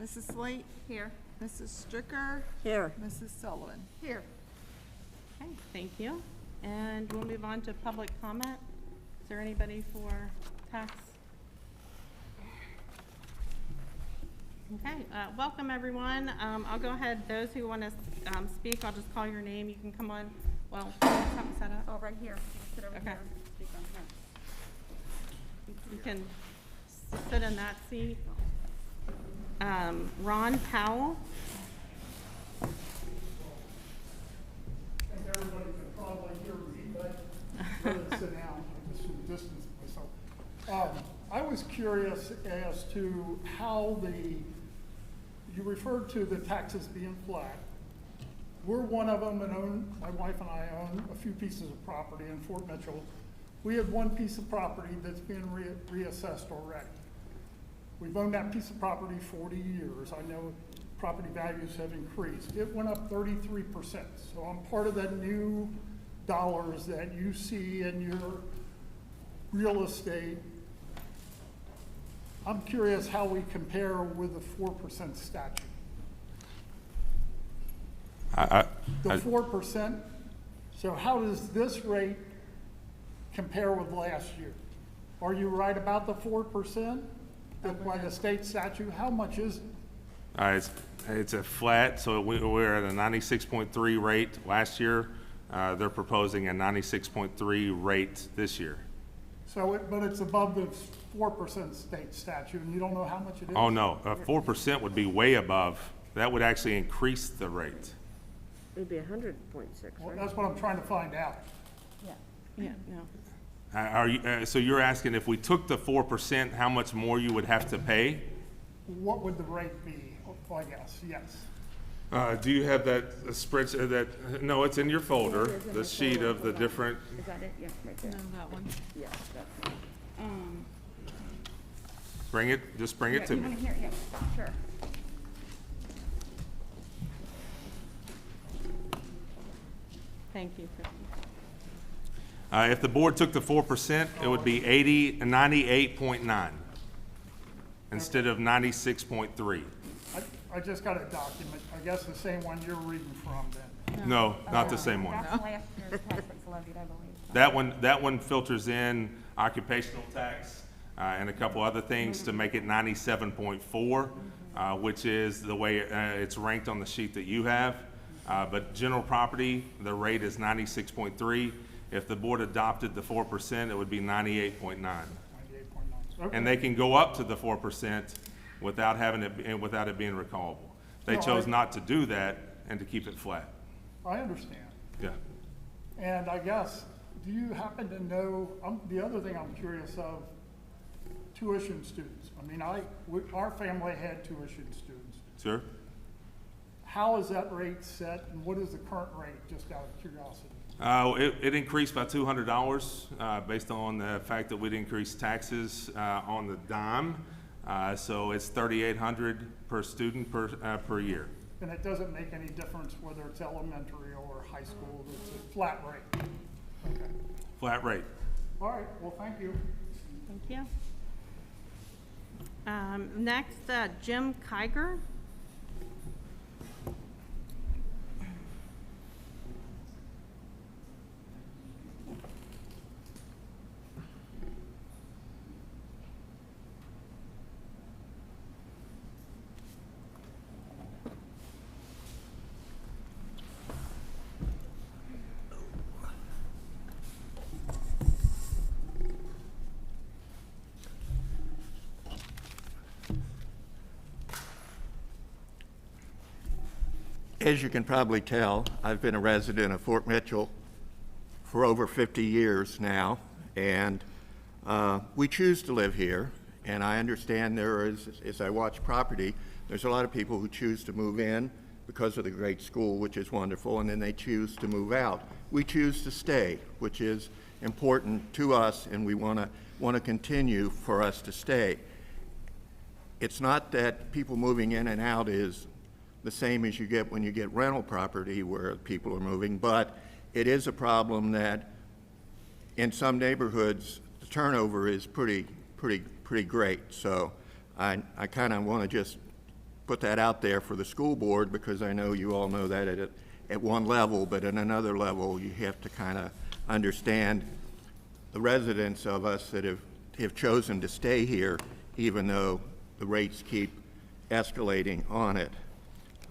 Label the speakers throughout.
Speaker 1: Mrs. Slate? Here. Mrs. Stricker?
Speaker 2: Here.
Speaker 1: Mrs. Sullivan?
Speaker 3: Here. Okay, thank you. And we'll move on to public comment. Is there anybody for tax? Okay, welcome everyone. I'll go ahead, those who want to speak, I'll just call your name. You can come on, well, something set up.
Speaker 2: Oh, right here. Sit over
Speaker 3: Okay.
Speaker 2: here. Speak on here.
Speaker 3: You can sit in that seat. Ron Powell.
Speaker 4: And everybody can probably hear me, but I'm going to sit down just to distance myself. I was curious as to how you referred to the taxes being flat. We're one of them, and my wife and I own a few pieces of property in Fort Mitchell. We have one piece of property that's been reassessed already. We've owned that piece of property 40 years. I know property values have increased. It went up 33%. So I'm part of that new dollars that you see in your real estate. I'm curious how we compare with the 4% statute. The 4%, so how does this rate compare with last year? Are you right about the 4%? By the state statute, how much is it?
Speaker 5: It's a flat, so we're at a 96.3 rate last year. They're proposing a 96.3 rate this year.
Speaker 4: So, but it's above the 4% state statute, and you don't know how much it is?
Speaker 5: Oh, no, 4% would be way above. That would actually increase the rate.
Speaker 2: It'd be 100.6,
Speaker 4: Well,
Speaker 2: right?
Speaker 4: that's what I'm trying to find out.
Speaker 3: Yeah, no.
Speaker 5: So you're asking if we took the 4%, how much more you would have to pay?
Speaker 4: What would the rate be, I guess, yes.
Speaker 5: Do you have that spreadsheet, no, it's in your folder,
Speaker 2: It is in
Speaker 5: the
Speaker 2: the
Speaker 5: sheet
Speaker 2: folder.
Speaker 5: of the
Speaker 2: Hold on.
Speaker 5: different,
Speaker 2: Is that it? Yeah, right there.
Speaker 3: No, that one.
Speaker 2: Yeah, that's it.
Speaker 5: just bring it to
Speaker 2: You
Speaker 5: me.
Speaker 2: want to hear? Yeah, sure.
Speaker 3: Thank you.
Speaker 5: If the board took the 4%, it would be 98.9 instead of 96.3.
Speaker 4: I just got a document, I guess the same one you're reading from then.
Speaker 5: No, not the same one.
Speaker 2: That's last year's tax that's levied, I believe.
Speaker 5: That one filters in occupational tax and a couple other things to make it 97.4, which is the way it's ranked on the sheet that you have. But general property, the rate is 96.3. If the board adopted the 4%, it would be 98.9.
Speaker 4: 98.9. Okay.
Speaker 5: And they can go up to the 4% without it being recallable. They
Speaker 4: No,
Speaker 5: chose
Speaker 4: I-
Speaker 5: not to do that and to keep it flat.
Speaker 4: I understand.
Speaker 5: Yeah.
Speaker 4: And I guess, do you happen to know, the other thing I'm curious of, tuition students. I mean, our family had tuition students.
Speaker 5: Sure.
Speaker 4: How is that rate set, and what is the current rate, just out of curiosity?
Speaker 5: It increased by $200 based on the fact that we'd increased taxes on the dime. So it's $3,800 per student per year.
Speaker 4: And it doesn't make any difference whether it's elementary or high school, it's a flat rate? Okay.
Speaker 5: Flat rate.
Speaker 4: All right, well, thank you.
Speaker 3: Thank you. Next, Jim Kiger.
Speaker 6: As you can probably tell, I've been a resident of Fort Mitchell for over 50 years now, and we choose to live here. And I understand there is, as I watch property, there's a lot of people who choose to move in because of the great school, which is wonderful, and then they choose to move out. We choose to stay, which is important to us, and we want to continue for us to stay. It's not that people moving in and out is the same as you get when you get rental property where people are moving, but it is a problem that in some neighborhoods the turnover is pretty great. So I kind of want to just put that out there for the school board, because I know you all know that at one level, but at another level, you have to kind of understand the residents of us that have chosen to stay here, even though the rates keep escalating on it.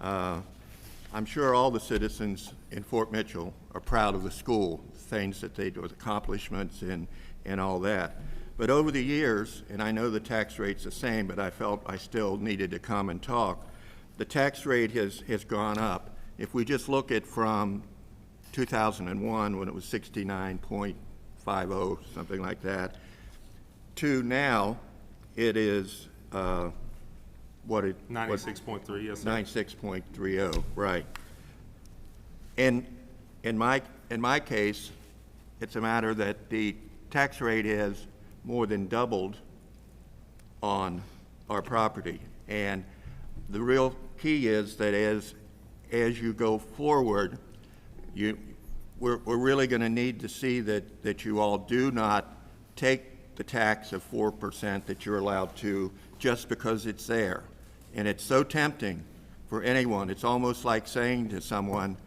Speaker 6: I'm sure all the citizens in Fort Mitchell are proud of the school, things that they do, accomplishments and all that. But over the years, and I know the tax rate's the same, but I felt I still needed to come and talk, the tax rate has gone up. If we just look at from 2001, when it was 69.50, something like that, to now, it is, what it...
Speaker 5: 96.3, yes, sir.
Speaker 6: 96.30, right. In my case, it's a matter that the tax rate has more than doubled on our property. And the real key is that as you go forward, we're really going to need to see that you all do not take the tax of 4% that you're allowed to just because it's there. And it's so tempting for anyone. It's almost like saying to someone,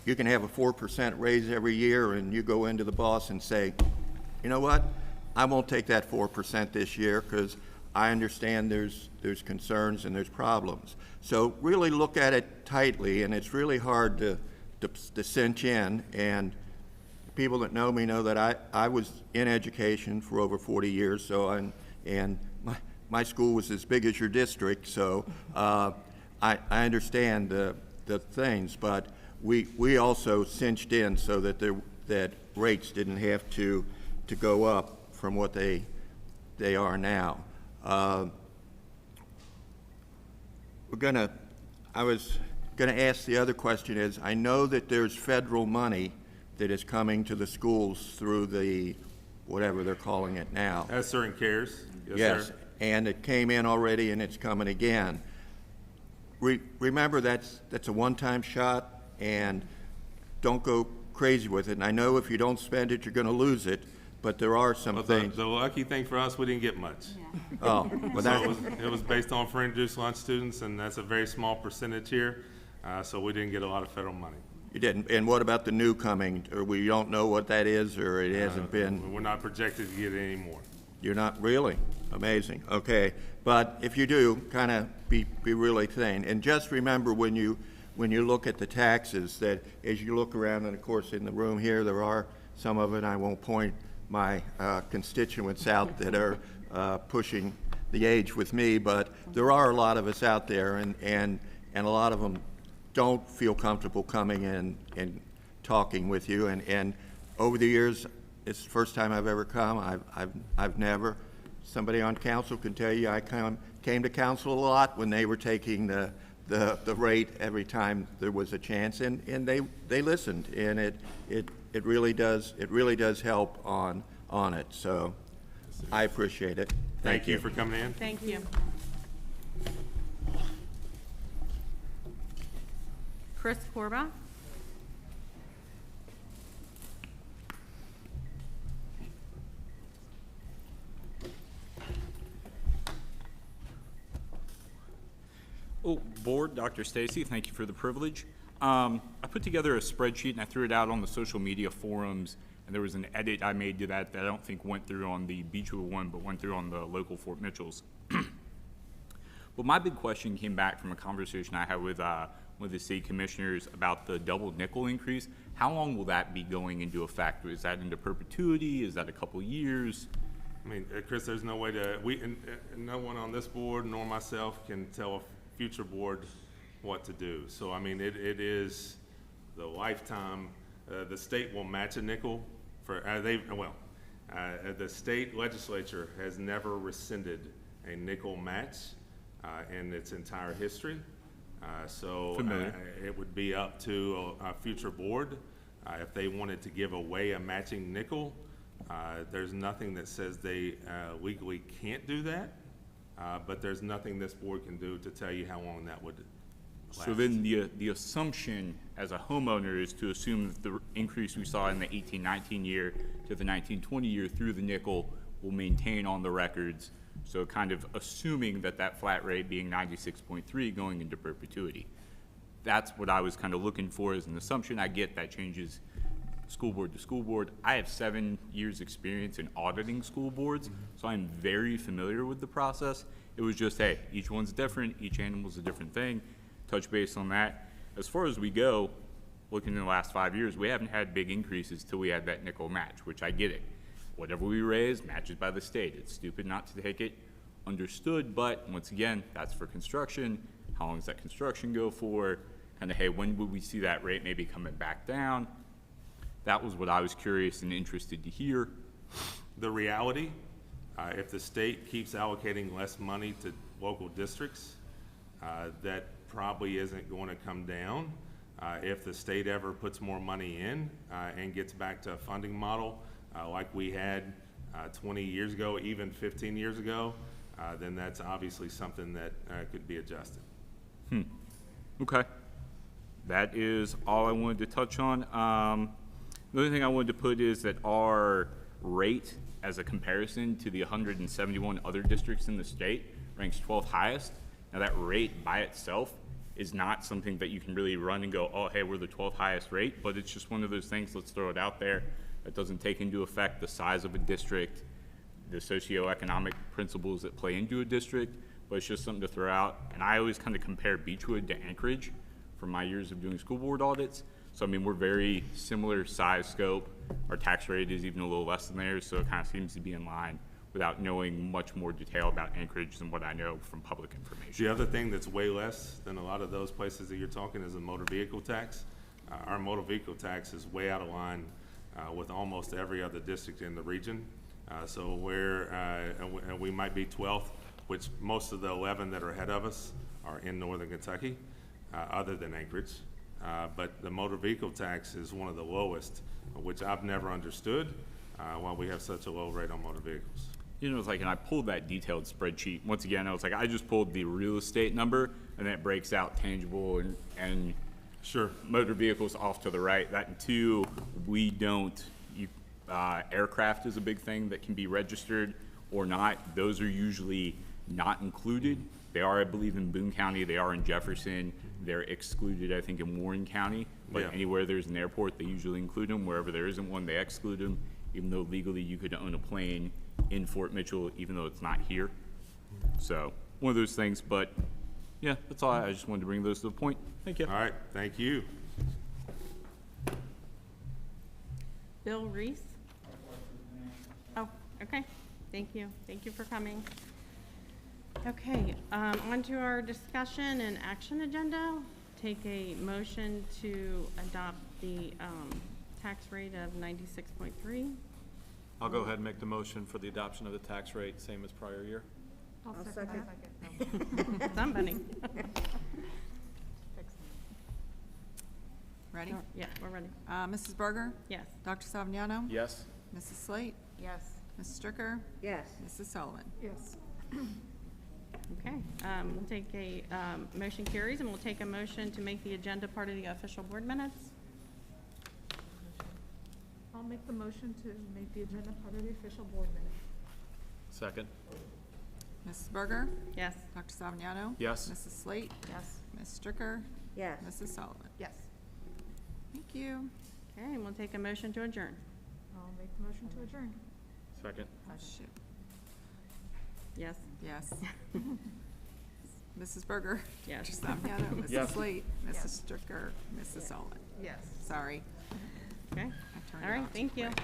Speaker 6: you can have a 4% raise every year, and you go into the boss and say, you know what, I won't take that 4% this year because I understand there's concerns and there's problems. So really look at it tightly, and it's really hard to cinch in. And people that know me know that I was in education for over 40 years, so my school was as big as your district, so I understand the things, but we also cinched in so that rates didn't have to go up from what they are now. I was gonna ask the other question is, I know that there's federal money that is coming to the schools through the, whatever they're calling it now.
Speaker 5: ESSER and CARES.
Speaker 6: Yes,
Speaker 5: Sir.
Speaker 6: and it came in already and it's coming again. Remember, that's a one-time shot, and don't go crazy with it. And I know if you don't spend it, you're gonna lose it, but there are some
Speaker 5: But
Speaker 6: things.
Speaker 5: the lucky thing for us, we didn't get much.
Speaker 6: Oh, well,
Speaker 5: So it was based on free and reduced lunch students, and that's a very small percentage here, so we didn't get a lot of federal money.
Speaker 6: you didn't. And what about the new coming? Or we don't know what that is, or it hasn't been?
Speaker 5: We're not projected to get any more.
Speaker 6: You're not really? Amazing. Okay. But if you do, kind of be really thin. And just remember when you look at the taxes, that as you look around, and of course in the room here, there are some of it, I won't point my constituents out that are pushing the age with me, but there are a lot of us out there, and a lot of them don't feel comfortable coming in and talking with you. And over the years, it's the first time I've ever come. I've never. Somebody on council can tell you I came to council a lot when they were taking the rate every time there was a chance, and they listened, and it really does help on it. So I appreciate it.
Speaker 5: Thank you for coming in.
Speaker 3: Thank you. Chris Corba?
Speaker 7: Oh, Board, Dr. Stacy, thank you for the privilege. I put together a spreadsheet and I threw it out on the social media forums, and there was an edit I made to that I don't think went through on the Beechwood one, but went through on the local Fort Mitchells. But my big question came back from a conversation I had with the city commissioners about the double nickel increase. How long will that be going into effect? Is that into perpetuity? Is that a couple years?
Speaker 5: I mean, Chris, there's no way to, no one on this board nor myself can tell a future board what to do. So, I mean, it is the lifetime. The state will match a nickel for, the state legislature has never rescinded a nickel match in its entire history. So it would be up to a future board if they wanted to give away a matching nickel. There's nothing that says they legally can't do that, but there's nothing this board can do to tell you how long that would last.
Speaker 7: So then the assumption as a homeowner is to assume that the increase we saw in the 18-19 year to the 19-20 year through the nickel will maintain on the records So kind of assuming that that flat rate being 96.3 going into perpetuity. That's what I was kind of looking for as an assumption. I get that changes school board to school board. I have 7 years experience in auditing school boards, so I'm very familiar with the process. It was just, hey, each one's different, each animal's a different thing, touch base on that. As far as we go, looking in the last 5 years, we haven't had big increases till we had that nickel match, which I get it. Whatever we raise, matches by the state. It's stupid not to take it, understood, but once again, that's for construction. How long does that construction go for? Kind of, hey, when would we see that rate maybe coming back down? That was what I was curious and interested to hear.
Speaker 5: The reality, if the state keeps allocating less money to local districts, that probably isn't going to come down. If the state ever puts more money in and gets back to a funding model like we had 20 years ago, even 15 years ago, then that's obviously something that could be adjusted.
Speaker 7: Okay. That is all I wanted to touch on. The only thing I wanted to put is that our rate as a comparison to the 171 other districts in the state ranks 12th highest. Now that rate by itself is not something that you can really run and go, oh, hey, we're the 12th highest rate, but it's just one of those things, let's throw it out there. That doesn't take into effect the size of a district, the socioeconomic principles that play into a district, but it's just something to throw out. And I always kind of compare Beechwood to Anchorage from my years of doing school board audits. So, I mean, we're very similar size scope. Our tax rate is even a little less than theirs, so it kind of seems to be in line without knowing much more detail about Anchorage than what I know from public information.
Speaker 5: The other thing that's way less than a lot of those places that you're talking is a motor vehicle tax. Our motor vehicle tax is way out of line with almost every other district in the region. So we might be 12th, which most of the 11 that are ahead of us are in northern Kentucky, other than Anchorage. But the motor vehicle tax is one of the lowest, which I've never understood why we have such a low rate on motor vehicles.
Speaker 7: You know, it's like, and I pulled that detailed spreadsheet. Once again, I was like, I just pulled the real estate number, and then it breaks out tangible and
Speaker 5: Sure.
Speaker 7: motor vehicles off to the right. That, and two, we don't, aircraft is a big thing that can be registered or not. Those are usually not included. They are, I believe, in Boone County. They are in Jefferson. They're excluded, I think, in Warren County. But
Speaker 5: Yeah.
Speaker 7: anywhere there's an airport, they usually include them. Wherever there isn't one, they exclude them, even though legally you could own a plane in Fort Mitchell, even though it's not here. So, one of those things. But, yeah, that's all. I just wanted to bring those to the point. Thank you.
Speaker 5: All right, thank you.
Speaker 3: Bill Reese? Oh, okay. Thank you. Thank you for coming. Okay, on to our discussion and action agenda. Take a motion to adopt the tax rate of 96.3.
Speaker 8: I'll go ahead and make the motion for the adoption of the tax rate, same as prior year.
Speaker 2: I'll second.
Speaker 3: Somebody.
Speaker 1: Ready?
Speaker 3: Yeah, we're ready.
Speaker 1: Mrs. Berger?
Speaker 3: Yes.
Speaker 1: Dr. Savignano?
Speaker 8: Yes.
Speaker 1: Mrs. Slate?
Speaker 2: Yes.
Speaker 1: Mrs. Stricker?
Speaker 2: Yes.
Speaker 1: Mrs. Sullivan?
Speaker 2: Yes.
Speaker 3: Okay, we'll take a, motion carries, and we'll take a motion to make the agenda part of the official board minutes.
Speaker 9: I'll make the motion to make the agenda part of the official board minutes.
Speaker 8: Second.
Speaker 1: Mrs. Berger?
Speaker 3: Yes.
Speaker 1: Dr. Savignano?
Speaker 8: Yes.
Speaker 1: Mrs. Slate?
Speaker 2: Yes.
Speaker 1: Ms. Stricker?
Speaker 2: Yes.
Speaker 1: Mrs. Sullivan?
Speaker 9: Yes.
Speaker 1: Thank you.
Speaker 3: Okay, and we'll take a motion to adjourn.
Speaker 9: I'll make the motion to adjourn.
Speaker 8: Second.
Speaker 1: Oh, shoot.
Speaker 3: Yes.
Speaker 1: Yes. Mrs. Berger?
Speaker 3: Yes.
Speaker 1: Dr. Savignano? Mrs.
Speaker 8: Yes.
Speaker 1: Slate? Mrs. Stricker? Mrs. Sullivan?
Speaker 9: Yes.
Speaker 1: Sorry.
Speaker 3: Okay,
Speaker 1: I turned
Speaker 3: all
Speaker 1: it
Speaker 3: right,
Speaker 1: on too
Speaker 3: thank you.
Speaker 1: quick.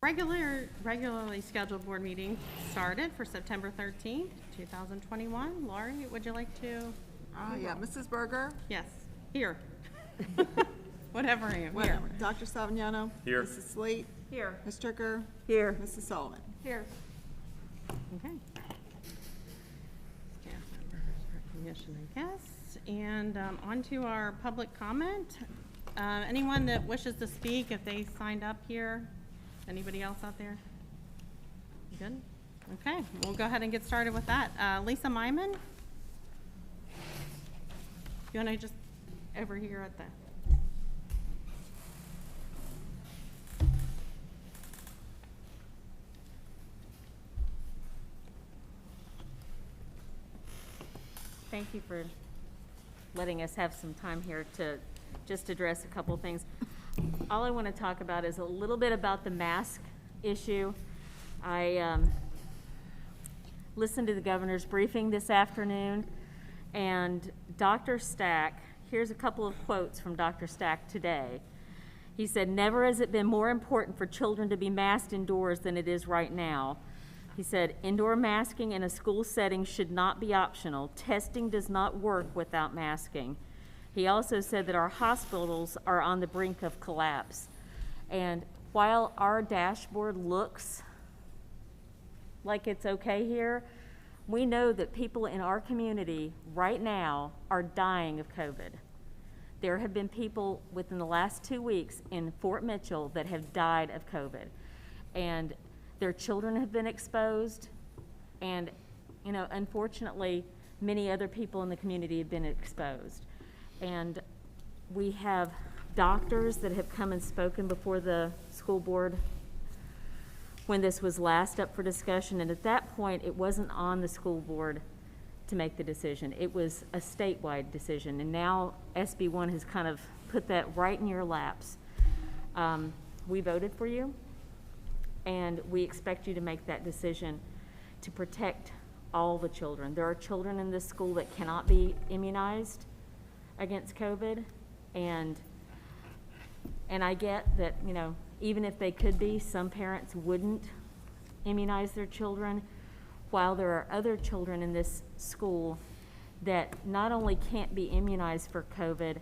Speaker 3: Regularly scheduled board meeting started for September 13th, 2021. Lori, would you like to?
Speaker 1: Yeah, Mrs. Berger?
Speaker 3: Yes, here. Whatever I am, here.
Speaker 1: Whatever. Dr. Savignano?
Speaker 8: Here.
Speaker 1: Mrs. Slate?
Speaker 2: Here.
Speaker 1: Ms. Stricker?
Speaker 2: Here.
Speaker 1: Mrs. Sullivan?
Speaker 2: Here.
Speaker 3: Okay. Staff members recognition, I guess. And on to our public comment. Anyone that wishes to speak, if they signed up here? Anybody else out there? Good? Okay, we'll go ahead and get started with that. Lisa Myman? You want to just over here at the...
Speaker 10: Thank you for letting us have some time here to just address a couple things. All I want to talk about is a little bit about the mask issue. I listened to the governor's briefing this afternoon, and Dr. Stack, here's a couple of quotes from Dr. Stack today. He said, "Never has it been more important for children to be masked indoors than it is right now." He said, "Indoor masking in a school setting should not be optional. Testing does not work without masking." He also said that our hospitals are on the brink of collapse. And while our dashboard looks like it's okay here, we know that people in our community right now are dying of COVID. There have been people within the last 2 weeks in Fort Mitchell that have died of COVID. And their children have been exposed, and, you know, unfortunately, many other people in the community have been exposed. And we have doctors that have come and spoken before the school board when this was last up for discussion, and at that point, it wasn't on the school board to make the decision. It was a statewide decision, and now SB1 has kind of put that right in your laps. We voted for you, and we expect you to make that decision to protect all the children. There are children in this school that cannot be immunized against COVID, and I get that, you know, even if they could be, some parents wouldn't immunize their children, while there are other children in this school that not only can't be immunized for COVID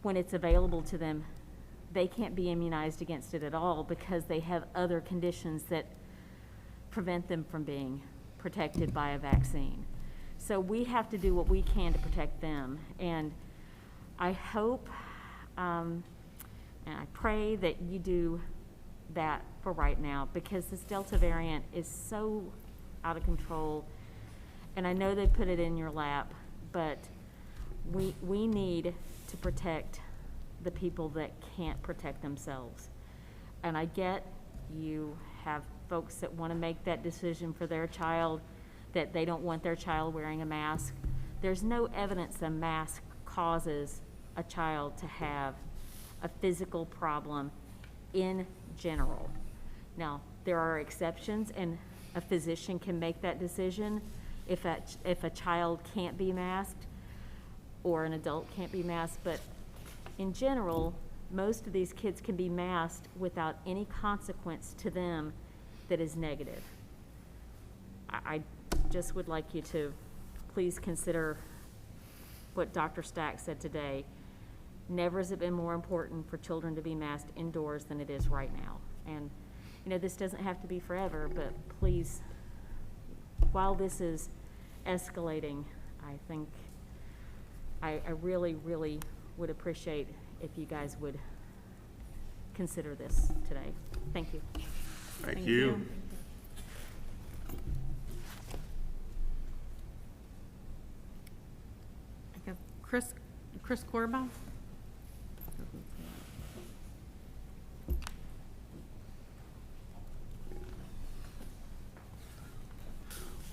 Speaker 10: when it's available to them, they can't be immunized against it at all because they have other conditions that prevent them from being protected by a vaccine. So we have to do what we can to protect them. And I hope and I pray that you do that for right now, because this Delta variant is so out of control. And I know they put it in your lap, but we need to protect the people that can't protect themselves. And I get you have folks that want to make that decision for their child, that they don't want their child wearing a mask. There's no evidence a mask causes a child to have a physical problem in general. Now, there are exceptions, and a physician can make that decision if a child can't be masked or an adult can't be masked, but in general, most of these kids can be masked without any consequence to them that is negative. I just would like you to please consider what Dr. Stack said today. Never has it been more important for children to be masked indoors than it is right now. And, you know, this doesn't have to be forever, but please, while this is escalating, I think I really, really would appreciate if you guys would consider this today. Thank you.
Speaker 5: Thank you.
Speaker 3: I have Chris Corba.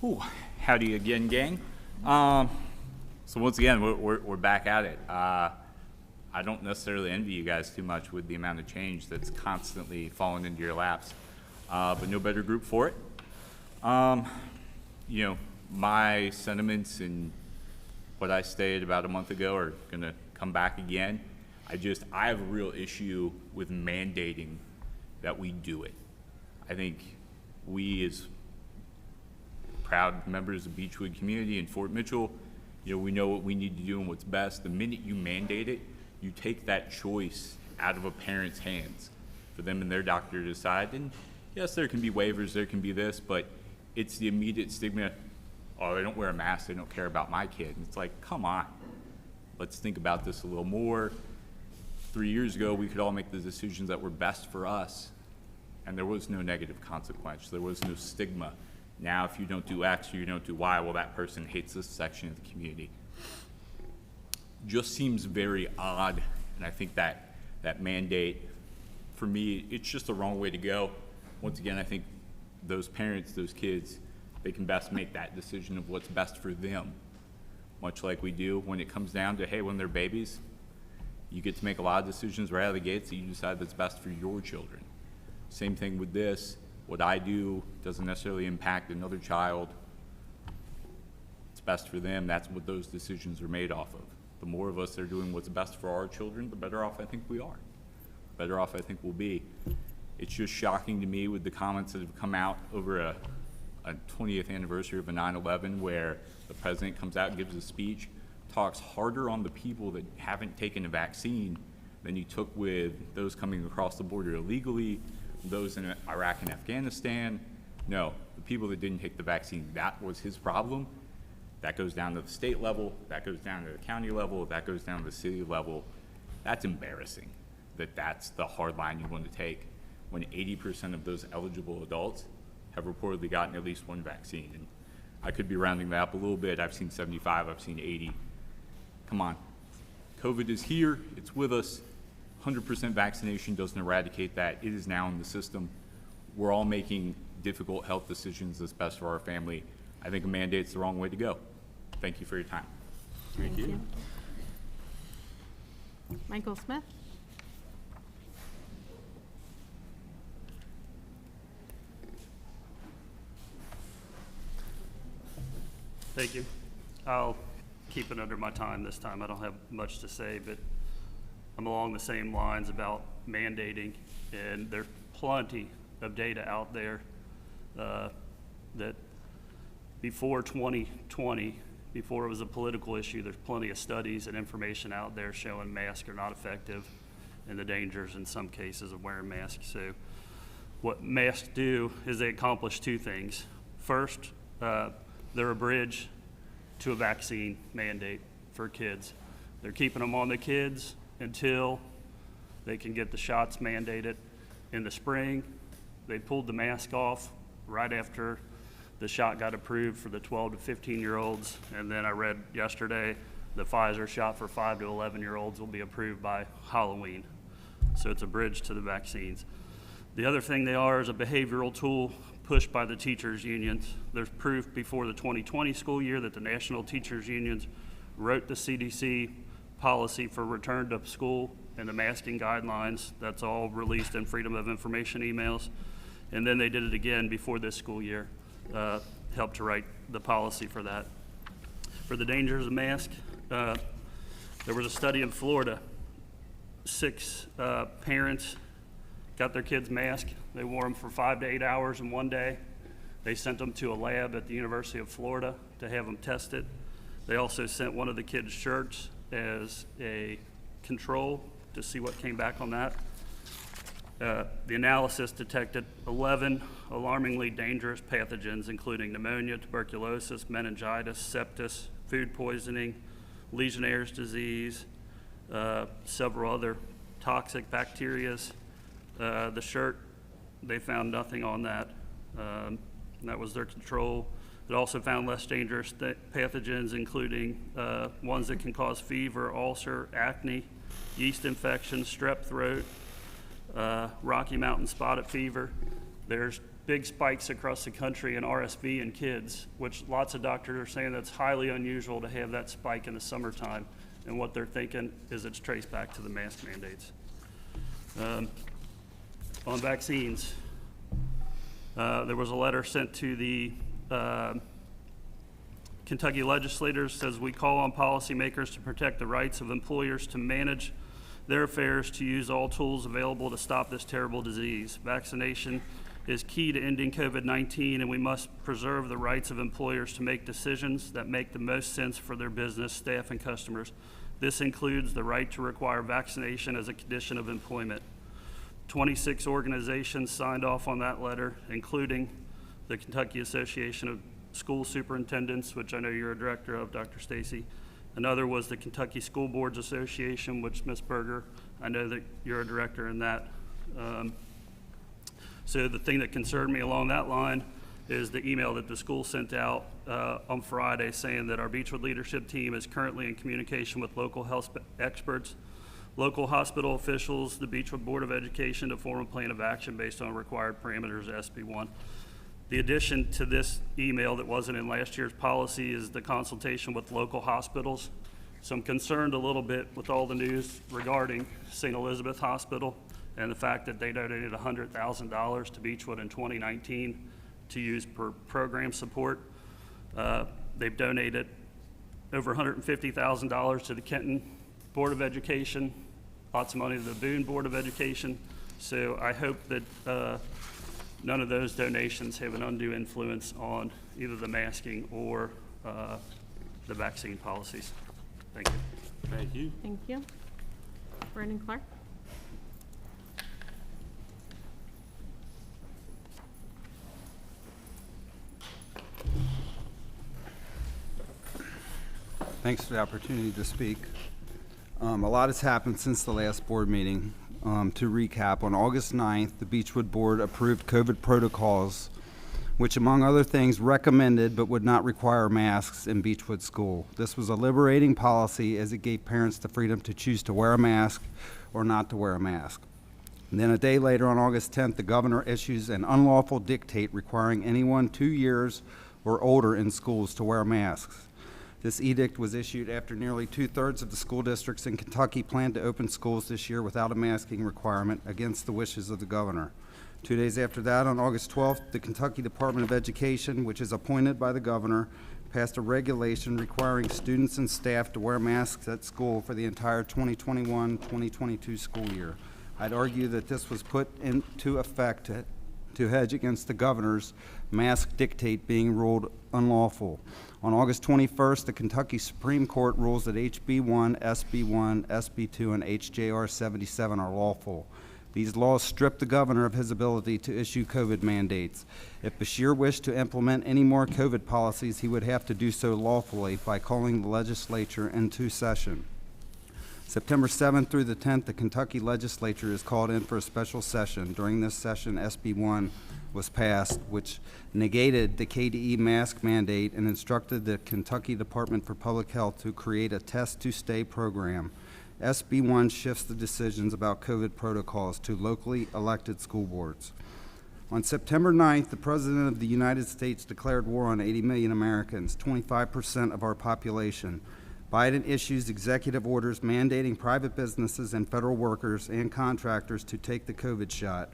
Speaker 7: Ooh, howdy again, gang. So once again, we're back at it. I don't necessarily envy you guys too much with the amount of change that's constantly falling into your laps, but no better group for it. You know, my sentiments and what I stated about a month ago are gonna come back again. I have a real issue with mandating that we do it. I think we, as proud members of Beechwood community and Fort Mitchell, we know what we need to do and what's best. The minute you mandate it, you take that choice out of a parent's hands for them and their doctor to decide. And yes, there can be waivers, there can be this, but it's the immediate stigma, oh, they don't wear a mask, they don't care about my kid. And it's like, come on, let's think about this a little more. 3 years ago, we could all make the decisions that were best for us, and there was no negative consequence. There was no stigma. Now, if you don't do X or you don't do Y, well, that person hates this section of the community. Just seems very odd, and I think that mandate, for me, it's just the wrong way to go. Once again, I think those parents, those kids, they can best make that decision of what's best for them, much like we do when it comes down to, hey, when they're babies, you get to make a lot of decisions right out of the gates that you decide that's best for your children. Same thing with this. What I do doesn't necessarily impact another child. It's best for them. That's what those decisions are made off of. The more of us that are doing what's best for our children, the better off I think we are. Better off I think we'll be. It's just shocking to me with the comments that have come out over a 20th anniversary of a 9/11 where the president comes out and gives a speech, talks harder on the people that haven't taken a vaccine than he took with those coming across the border illegally, those in Iraq and Afghanistan. No, the people that didn't take the vaccine, that was his problem. That goes down to the state level, that goes down to the county level, that goes down to the city level. That's embarrassing that that's the hard line you want to take when 80% of those eligible adults have reportedly gotten at least one vaccine. And I could be rounding that up a little bit. I've seen 75, I've seen 80. Come on. COVID is here, it's with us. 100% vaccination doesn't eradicate that. It is now in the system. We're all making difficult health decisions that's best for our family. I think a mandate's the wrong way to go. Thank you for your time.
Speaker 10: Thank you.
Speaker 3: Michael Smith?
Speaker 11: Thank you. I'll keep it under my time this time. I don't have much to say, but I'm along the same lines about mandating, and there's plenty of data out there that before 2020, before it was a political issue, there's plenty of studies and information out there showing masks are not effective and the dangers in some cases of wearing masks. So what masks do is they accomplish two things. First, they're a bridge to a vaccine mandate for kids. They're keeping them on the kids until they can get the shots mandated. In the spring, they pulled the mask off right after the shot got approved for the 12 to 15-year-olds. And then I read yesterday the Pfizer shot for 5 to 11-year-olds will be approved by Halloween. So it's a bridge to the vaccines. The other thing they are is a behavioral tool pushed by the teachers' unions. There's proof before the 2020 school year that the national teachers' unions wrote the CDC policy for return to school and the masking guidelines. That's all released in Freedom of Information emails. And then they did it again before this school year, helped to write the policy for that. For the dangers of mask, there was a study in Florida. 6 parents got their kids masks. They wore them for 5 to 8 hours in one day. They sent them to a lab at the University of Florida to have them tested. They also sent one of the kids' shirts as a control to see what came back on that. The analysis detected 11 alarmingly dangerous pathogens, including pneumonia, tuberculosis, meningitis, sepsis, food poisoning, Legionnaire's disease, several other toxic bacterias. The shirt, they found nothing on that. That was their control. It also found less dangerous pathogens, including ones that can cause fever, ulcer, acne, yeast infections, strep throat, Rocky Mountain spotted fever. There's big spikes across the country in RSV in kids, which lots of doctors are saying that's highly unusual to have that spike in the summertime. And what they're thinking is it's traced back to the mask mandates. On vaccines, there was a letter sent to the Kentucky legislators. Says we call on policymakers to protect the rights of employers to manage their affairs to use all tools available to stop this terrible disease. Vaccination is key to ending COVID-19, and we must preserve the rights of employers to make decisions that make the most sense for their business, staff, and customers. This includes the right to require vaccination as a condition of employment. 26 organizations signed off on that letter, including the Kentucky Association of School Superintendents, which I know you're a director of, Dr. Stacy. Another was the Kentucky School Boards Association, which Ms. Berger, I know that you're a director in that. So the thing that concerned me along that line is the email that the school sent out on Friday saying that our Beechwood leadership team is currently in communication with local health experts, local hospital officials, the Beechwood Board of Education to form a plan of action based on required parameters of SB1. The addition to this email that wasn't in last year's policy is the consultation with local hospitals. So I'm concerned a little bit with all the news regarding St. Elizabeth Hospital and the fact that they donated $100,000 to Beechwood in 2019 to use for program support. They've donated over $150,000 to the Kenton Board of Education, lots of money to the Boone Board of Education. So I hope that none of those donations have an undue influence on either the masking or the vaccine policies. Thank you.
Speaker 8: Thank you.
Speaker 3: Thank you. Brandon Clark?
Speaker 12: Thanks for the opportunity to speak. A lot has happened since the last board meeting. To recap, on August 9th, the Beechwood Board approved COVID protocols, which among other things recommended but would not require masks in Beechwood School. This was a liberating policy as it gave parents the freedom to choose to wear a mask or not to wear a mask. And then a day later, on August 10th, the governor issues an unlawful dictate requiring anyone 2 years or older in schools to wear masks. This edict was issued after nearly 2/3 of the school districts in Kentucky planned to open schools this year without a masking requirement against the wishes of the governor. 2 days after that, on August 12th, the Kentucky Department of Education, which is appointed by the governor, passed a regulation requiring students and staff to wear masks at school for the entire 2021-2022 school year. I'd argue that this was put into effect to hedge against the governor's mask dictate being ruled unlawful. On August 21st, the Kentucky Supreme Court rules that HB1, SB1, SB2, and HJR 77 are lawful. These laws strip the governor of his ability to issue COVID mandates. If Beshear wished to implement any more COVID policies, he would have to do so lawfully by calling the legislature into session. September 7th through the 10th, the Kentucky legislature is called in for a special session. During this session, SB1 was passed, which negated the KDE mask mandate and instructed the Kentucky Department for Public Health to create a test-to-stay program. SB1 shifts the decisions about COVID protocols to locally elected school boards. On September 9th, the President of the United States declared war on 80 million Americans, 25% of our population. Biden issues executive orders mandating private businesses and federal workers and contractors to take the COVID shot.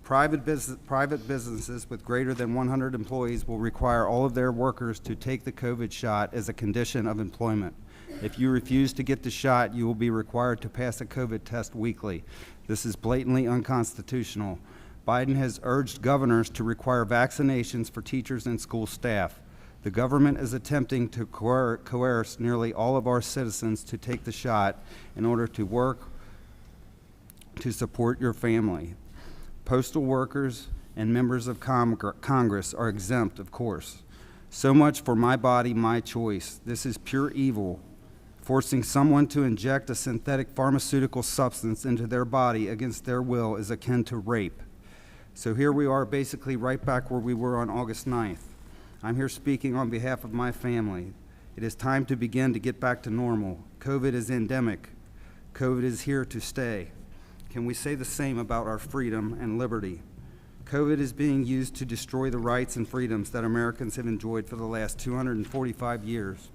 Speaker 12: Private businesses with greater than 100 employees will require all of their workers to take the COVID shot as a condition of employment. If you refuse to get the shot, you will be required to pass a COVID test weekly. This is blatantly unconstitutional. Biden has urged governors to require vaccinations for teachers and school staff. The government is attempting to coerce nearly all of our citizens to take the shot in order to work to support your family. Postal workers and members of Congress are exempt, of course. So much for my body, my choice. This is pure evil. Forcing someone to inject a synthetic pharmaceutical substance into their body against their will is akin to rape. So here we are, basically right back where we were on August 9th. I'm here speaking on behalf of my family. It is time to begin to get back to normal. COVID is endemic. COVID is here to stay. Can we say the same about our freedom and liberty? COVID is being used to destroy the rights and freedoms that Americans have enjoyed for the last 245 years.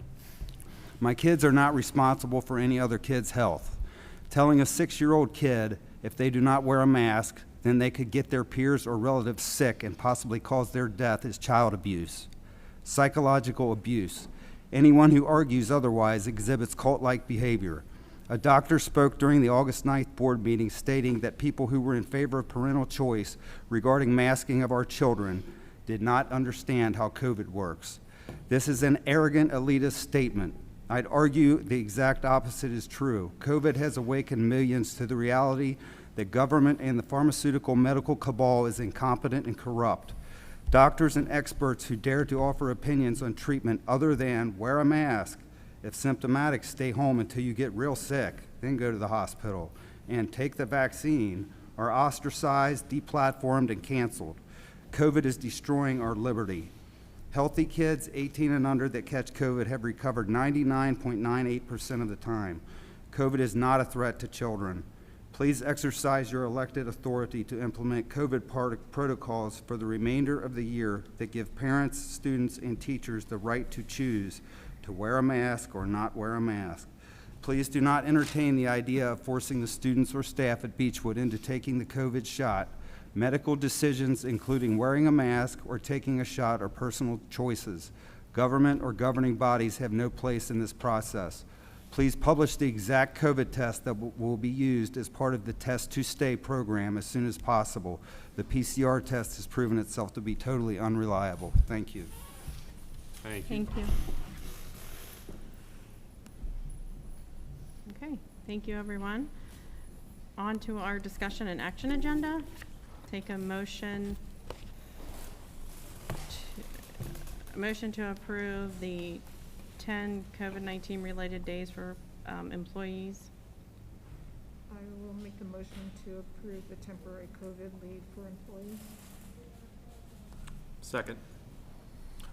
Speaker 12: My kids are not responsible for any other kid's health. Telling a 6-year-old kid if they do not wear a mask, then they could get their peers or relatives sick and possibly cause their death is child abuse. Psychological abuse. Anyone who argues otherwise exhibits cult-like behavior. A doctor spoke during the August 9th board meeting stating that people who were in favor of parental choice regarding masking of our children did not understand how COVID works. This is an arrogant, elitist statement. I'd argue the exact opposite is true. COVID has awakened millions to the reality that government and the pharmaceutical medical cabal is incompetent and corrupt. Doctors and experts who dare to offer opinions on treatment other than wear a mask, if symptomatic, stay home until you get real sick, then go to the hospital, and take the vaccine, are ostracized, deplatformed, and canceled. COVID is destroying our liberty. Healthy kids 18 and under that catch COVID have recovered 99.98% of the time. COVID is not a threat to children. Please exercise your elected authority to implement COVID protocols for the remainder of the year that give parents, students, and teachers the right to choose to wear a mask or not wear a mask. Please do not entertain the idea of forcing the students or staff at Beechwood into taking the COVID shot. Medical decisions, including wearing a mask or taking a shot, are personal choices. Government or governing bodies have no place in this process. Please publish the exact COVID test that will be used as part of the Test to Stay program as soon as possible. The PCR test has proven itself to be totally unreliable. Thank you.
Speaker 5: Thank you.
Speaker 3: Thank you. Okay, thank you, everyone. On to our discussion and action agenda. Take a motion to approve the 10 COVID-19 related days for employees.
Speaker 9: I will make a motion to approve the temporary COVID leave for employees.
Speaker 8: Second.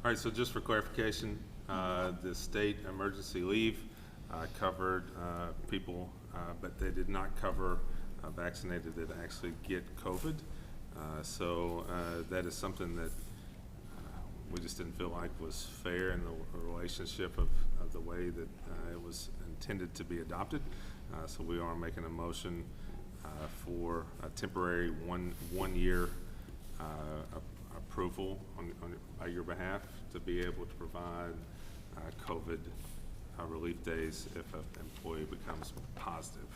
Speaker 5: All right, so just for clarification, the state emergency leave covered people, but they did not cover vaccinated that actually get COVID. So that is something that we just didn't feel like was fair in the relationship of the way that it was intended to be adopted. So we are making a motion for a temporary one-year approval by your behalf to be able to provide COVID relief days if an employee becomes positive.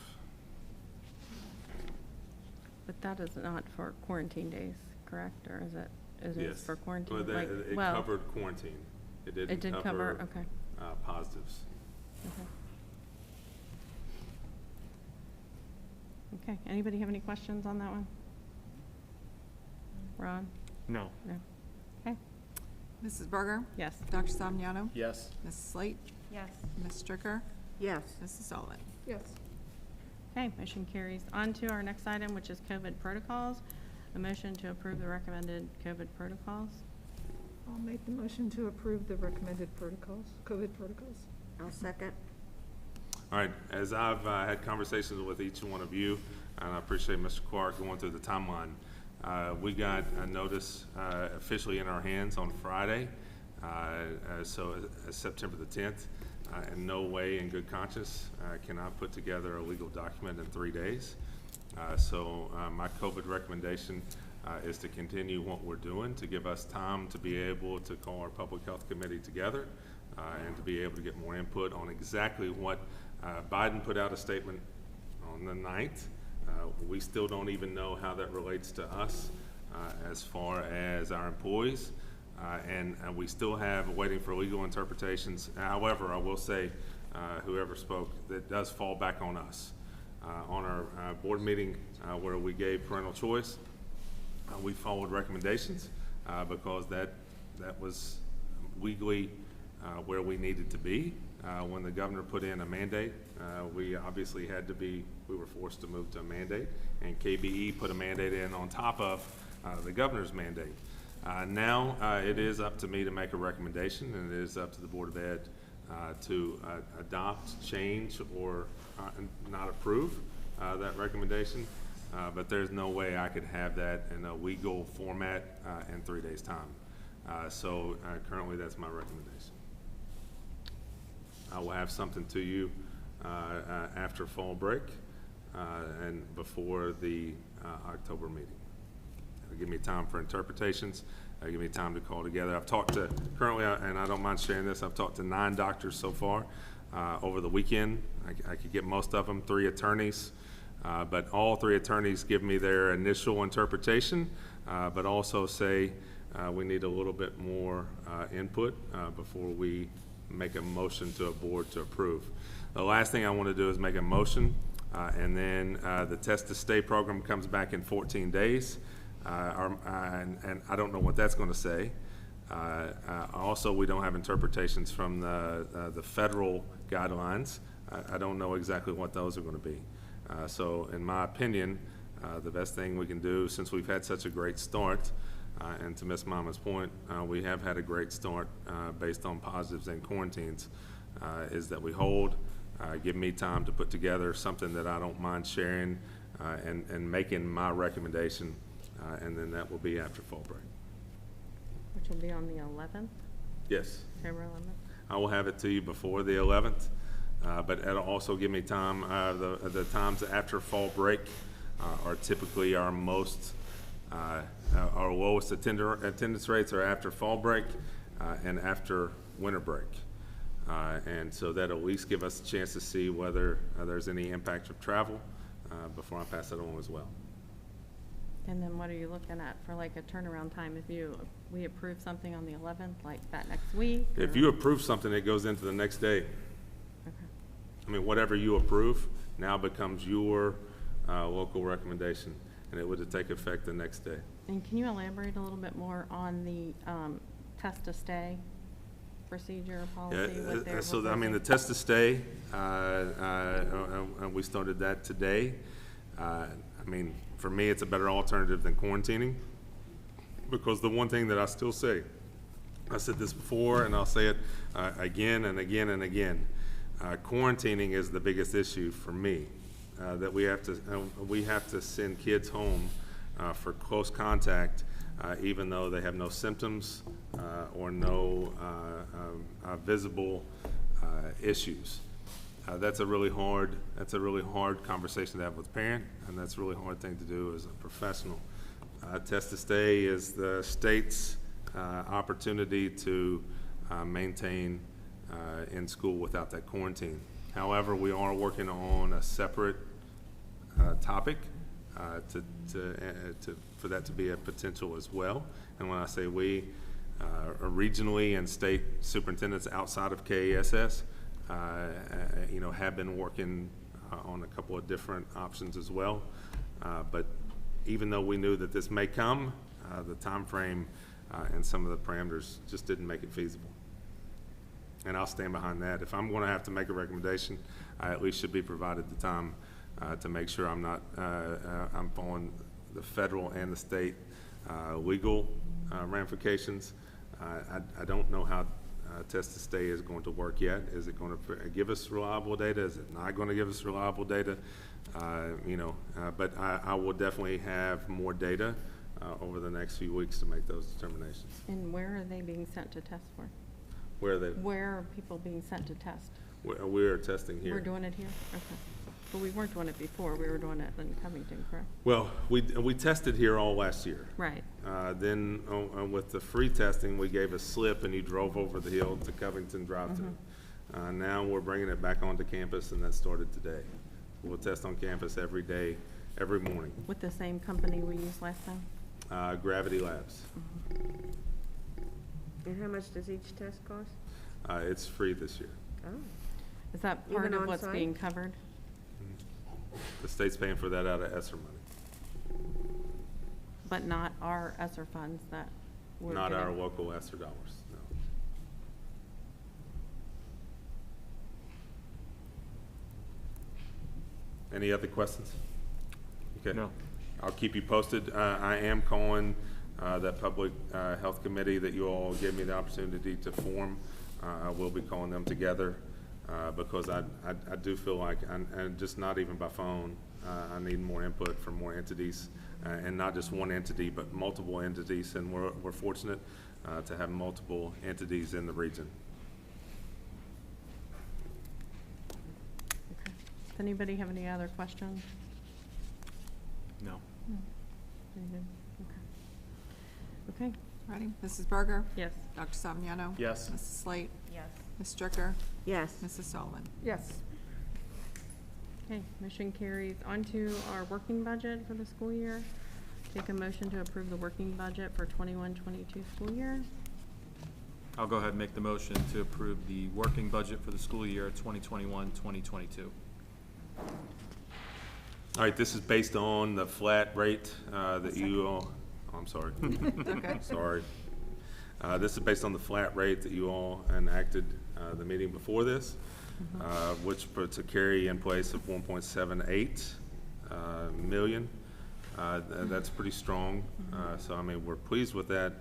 Speaker 3: But that is not for quarantine days, correct? Or is it? Is it
Speaker 5: Yes.
Speaker 3: for quarantine?
Speaker 5: Well, it covered quarantine. It didn't
Speaker 3: did cover,
Speaker 5: cover
Speaker 3: okay.
Speaker 5: Positives.
Speaker 3: Okay, anybody have any questions on that one? Ron?
Speaker 8: No.
Speaker 3: No. Okay,
Speaker 1: Mrs. Berger?
Speaker 3: yes.
Speaker 1: Dr. Savniano?
Speaker 8: Yes.
Speaker 1: Mrs. Slate?
Speaker 2: Yes.
Speaker 1: Ms. Stricker?
Speaker 2: Yes.
Speaker 1: Mrs. Sullivan?
Speaker 9: Yes.
Speaker 3: Okay, motion carries. On to our next item, which is COVID protocols. A motion to approve the recommended COVID protocols.
Speaker 9: I'll make the motion to approve the recommended protocols, COVID protocols.
Speaker 2: I'll second.
Speaker 5: All right, as I've had conversations with each one of you, and I appreciate Mr. Clark going through the timeline, we got a notice officially in our hands on Friday, so September the 10th. In no way in good conscience can I put together a legal document in 3 days. So my COVID recommendation is to continue what we're doing to give us time to be able to call our public health committee together and to be able to get more input on exactly what Biden put out a statement on the 9th. We still don't even know how that relates to us as far as our employees. And we still have waiting for legal interpretations. However, I will say, whoever spoke, that does fall back on us. On our board meeting where we gave parental choice, we followed recommendations because that was legally where we needed to be. When the governor put in a mandate, we obviously we were forced to move to a mandate, and KBE put a mandate in on top of the governor's mandate. Now it is up to me to make a recommendation, and it is up to the Board of Ed to adopt, change, or not approve that recommendation. But there's no way I could have that in a legal format in 3 days' time. So currently that's my recommendation. I will have something to you after fall break and before the October meeting. It'll give me time for interpretations. Give me time to call together. I've talked to, currently, and I don't mind sharing this, I've talked to 9 doctors so far. over the weekend. I could get most of them, 3 attorneys. But all 3 attorneys give me their initial interpretation, but also say we need a little bit more input before we make a motion to a board to approve. The last thing I want to do is make a motion, and then the test to stay program comes back in 14 days. And I don't know what that's going to say. Also, we don't have interpretations from the federal guidelines. I don't know exactly what those are going to be. So in my opinion, the best thing we can do, since we've had such a great start, and to Ms. Mama's point, we have had a great start based on positives and quarantines, is that we hold, give me time to put together something that I don't mind sharing and making my recommendation, and then that will be after fall break.
Speaker 3: Which will be on the 11th,
Speaker 5: Yes.
Speaker 3: February 11th.
Speaker 5: I will have it to you before the 11th, but it'll also give me time. The times after fall break are typically our most, our lowest attendance rates are after fall break and after winter break. And so that'll at least give us a chance to see whether there's any impact of travel before I pass it on as well.
Speaker 3: And then what are you looking at for like a turnaround time if we approve something on the 11th, like that next week?
Speaker 5: If you approve something, it goes into the next day.
Speaker 3: Okay.
Speaker 5: I mean, whatever you approve now becomes your local recommendation, and it would take effect the next day.
Speaker 3: And can you elaborate a little bit more on the test to stay procedure policy? What they're
Speaker 5: So I mean,
Speaker 3: proposing?
Speaker 5: the test to stay, we started that today. I mean, for me, it's a better alternative than quarantining, because the one thing that I still say, I said this before and I'll say it again and again and again, quarantining is the biggest issue for me, that we have to send kids home for close contact, even though they have no symptoms or no visible issues. That's a really hard conversation to have with a parent, and that's a really hard thing to do as a professional. Test to stay is the state's opportunity to maintain in school without that quarantine. However, we are working on a separate topic for that to be a potential as well. And when I say we, regionally and state superintendents outside of KASS, have been working on a couple of different options as well. But even though we knew that this may come, the time frame and some of the parameters just didn't make it feasible. And I'll stand behind that. If I'm going to have to make a recommendation, I at least should be provided the time to make sure I'm not I'm following the federal and the state legal ramifications. I don't know how test to stay is going to work yet. Is it going to give us reliable data? Is it not going to give us reliable data? But I will definitely have more data over the next few weeks to make those determinations.
Speaker 3: And where are they being sent to test for?
Speaker 5: Where are they?
Speaker 3: Where are people being sent to test?
Speaker 5: We're testing here.
Speaker 3: We're doing it here? Okay. But we weren't doing it before. We were doing it in Covington, correct?
Speaker 5: Well, we tested here all last year.
Speaker 3: Right.
Speaker 5: Then with the free testing, we gave a slip and you drove over the hill to Covington drive-through. Now we're bringing it back onto campus, and that started today. We'll test on campus every day, every morning.
Speaker 3: With the same company we used last time?
Speaker 5: Gravity Labs.
Speaker 2: And how much does each test cost?
Speaker 5: It's free this year.
Speaker 2: Oh,
Speaker 3: Is that part
Speaker 2: Even
Speaker 3: of
Speaker 2: on
Speaker 3: what's
Speaker 2: site?
Speaker 3: being covered?
Speaker 5: The state's paying for that out of ESSER money,
Speaker 3: But not our ESSER funds that we're
Speaker 5: not our
Speaker 3: getting?
Speaker 5: local ESSER dollars, no. Any other questions? Okay.
Speaker 8: No.
Speaker 5: I'll keep you posted. I am calling that public health committee that you all gave me the opportunity to form. I will be calling them together because I do feel like, and just not even by phone, I need more input from more entities, and not just one entity, but multiple entities. And we're fortunate to have multiple entities in the region.
Speaker 3: Okay. Does anybody have any other questions?
Speaker 8: No.
Speaker 3: Very good. Okay. Okay.
Speaker 1: Ready? Mrs. Berger?
Speaker 3: Yes.
Speaker 1: Dr. Savignano?
Speaker 8: Yes.
Speaker 1: Mrs. Slate?
Speaker 10: Yes.
Speaker 1: Ms. Stricker?
Speaker 2: Yes.
Speaker 1: Mrs. Sullivan?
Speaker 9: Yes.
Speaker 3: Okay, motion carries. On to our working budget for the school year. Take a motion to approve the working budget for 21-22 school year.
Speaker 8: I'll go ahead and make the motion to approve the working budget for the school year 2021-2022.
Speaker 5: All right, this is based on the flat rate that you all, oh, I'm sorry.
Speaker 1: Okay.
Speaker 5: Sorry. This is based on the flat rate that you all enacted the meeting before this, which puts a carry in place of 1.78 million. That's pretty strong. So, I mean, we're pleased with that.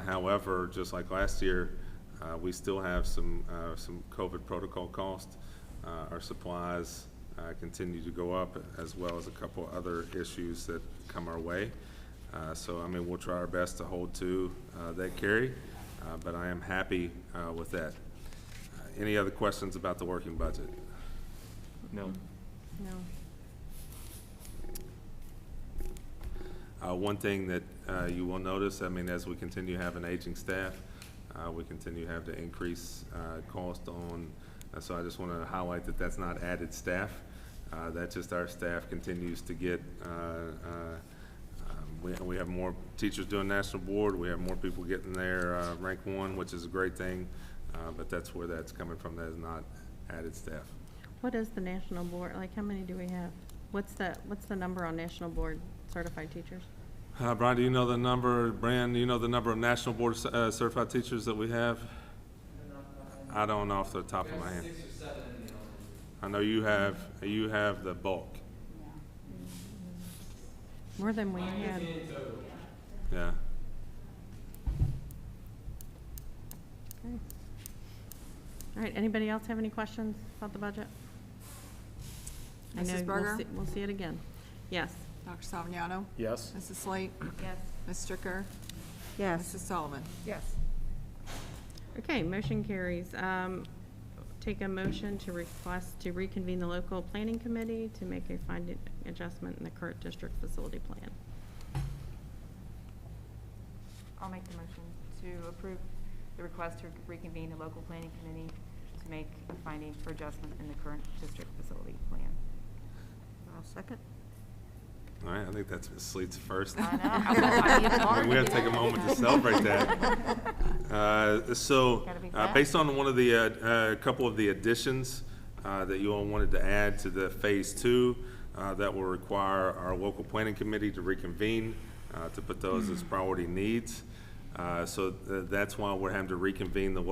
Speaker 5: However, just like last year, we still have some COVID protocol costs. Our supplies continue to go up, as well as a couple other issues that come our way. So, I mean, we'll try our best to hold to that carry, but I am happy with that. Any other questions about the working budget?
Speaker 8: No.
Speaker 3: No.
Speaker 5: One thing that you will notice, I mean, as we continue to have an aging staff, we continue to have to increase cost on, so I just want to highlight that that's not added staff. That's just our staff continues to get, we have more teachers doing national board, we have more people getting their rank 1, which is a great thing, but that's where that's coming from, that is not added staff.
Speaker 3: What is the national board? Like, how many do we have? What's the number on national board certified teachers?
Speaker 5: Brian, do you know the number, Brand, do you know the number of national board certified teachers that we have? I don't know off the top of my head. 6 or 7 in the I know you have the bulk.
Speaker 3: More than we had.
Speaker 5: Yeah.
Speaker 3: Okay. All right, anybody else have any questions about the budget? I know
Speaker 1: Mrs. Berger?
Speaker 3: we'll see it again. Yes.
Speaker 1: Dr. Savignano?
Speaker 8: Yes.
Speaker 1: Mrs. Slate?
Speaker 10: Yes.
Speaker 1: Ms. Stricker?
Speaker 2: Yes.
Speaker 1: Mrs. Sullivan?
Speaker 9: Yes.
Speaker 3: Okay, motion carries. Take a motion to request to reconvene the local planning committee to make a finding adjustment in the current district facility plan.
Speaker 13: I'll make the motion to approve the request to reconvene the local planning committee to make a finding for adjustment in the current district facility plan.
Speaker 2: I'll second.
Speaker 5: All right, I think that's Ms. Sleet's first.
Speaker 13: I know. I need more.
Speaker 5: We have to take a moment to celebrate that. So,
Speaker 13: Gotta be fast.
Speaker 5: based on one of the, couple of the additions that you all wanted to add to the Phase 2, that will require our local planning committee to reconvene, to put those as priority needs. So that's why we're having to reconvene the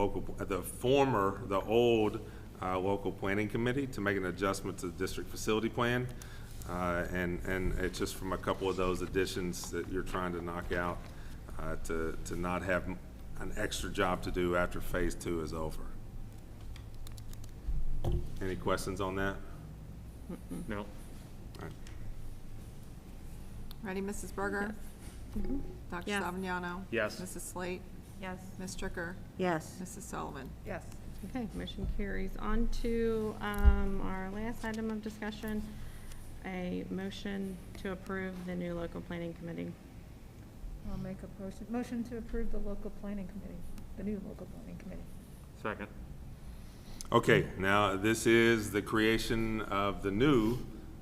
Speaker 5: old local planning committee to make an adjustment to the district facility plan. And it's just from a couple of those additions that you're trying to knock out to not have an extra job to do after Phase 2 is over. Any questions on that?
Speaker 8: No.
Speaker 5: All right.
Speaker 1: Ready, Mrs. Berger? Dr.
Speaker 3: Yes.
Speaker 1: Savignano?
Speaker 8: Yes.
Speaker 1: Mrs. Slate?
Speaker 13: Yes.
Speaker 1: Ms. Stricker?
Speaker 2: Yes.
Speaker 1: Mrs. Sullivan?
Speaker 9: Yes.
Speaker 3: Okay, motion carries. On to our last item of discussion, a motion to approve the new local planning committee.
Speaker 9: I'll make a motion to approve the local planning committee, the new local planning committee.
Speaker 8: Second.
Speaker 5: Okay, now this is the creation of the new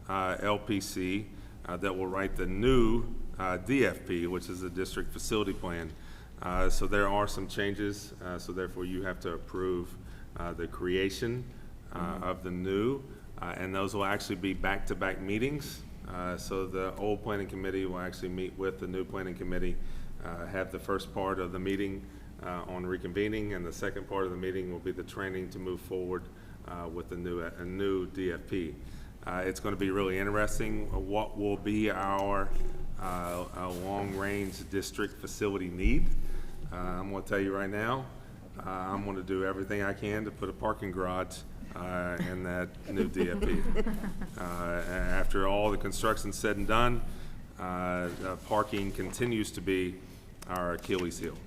Speaker 5: LPC that will write the new DFP, which is the district facility plan. So there are some changes, so therefore you have to approve the creation of the new, and those will actually be back-to-back meetings. So the old planning committee will actually meet with the new planning committee, have the first part of the meeting on reconvening, and the second part of the meeting will be the training to move forward with the new DFP. It's going to be really interesting. What will be our long-range district facility need? I'm going to tell you right now, I'm going to do everything I can to put a parking garage in that new DFP. After all the construction's said and done, parking continues to be our Achilles heel.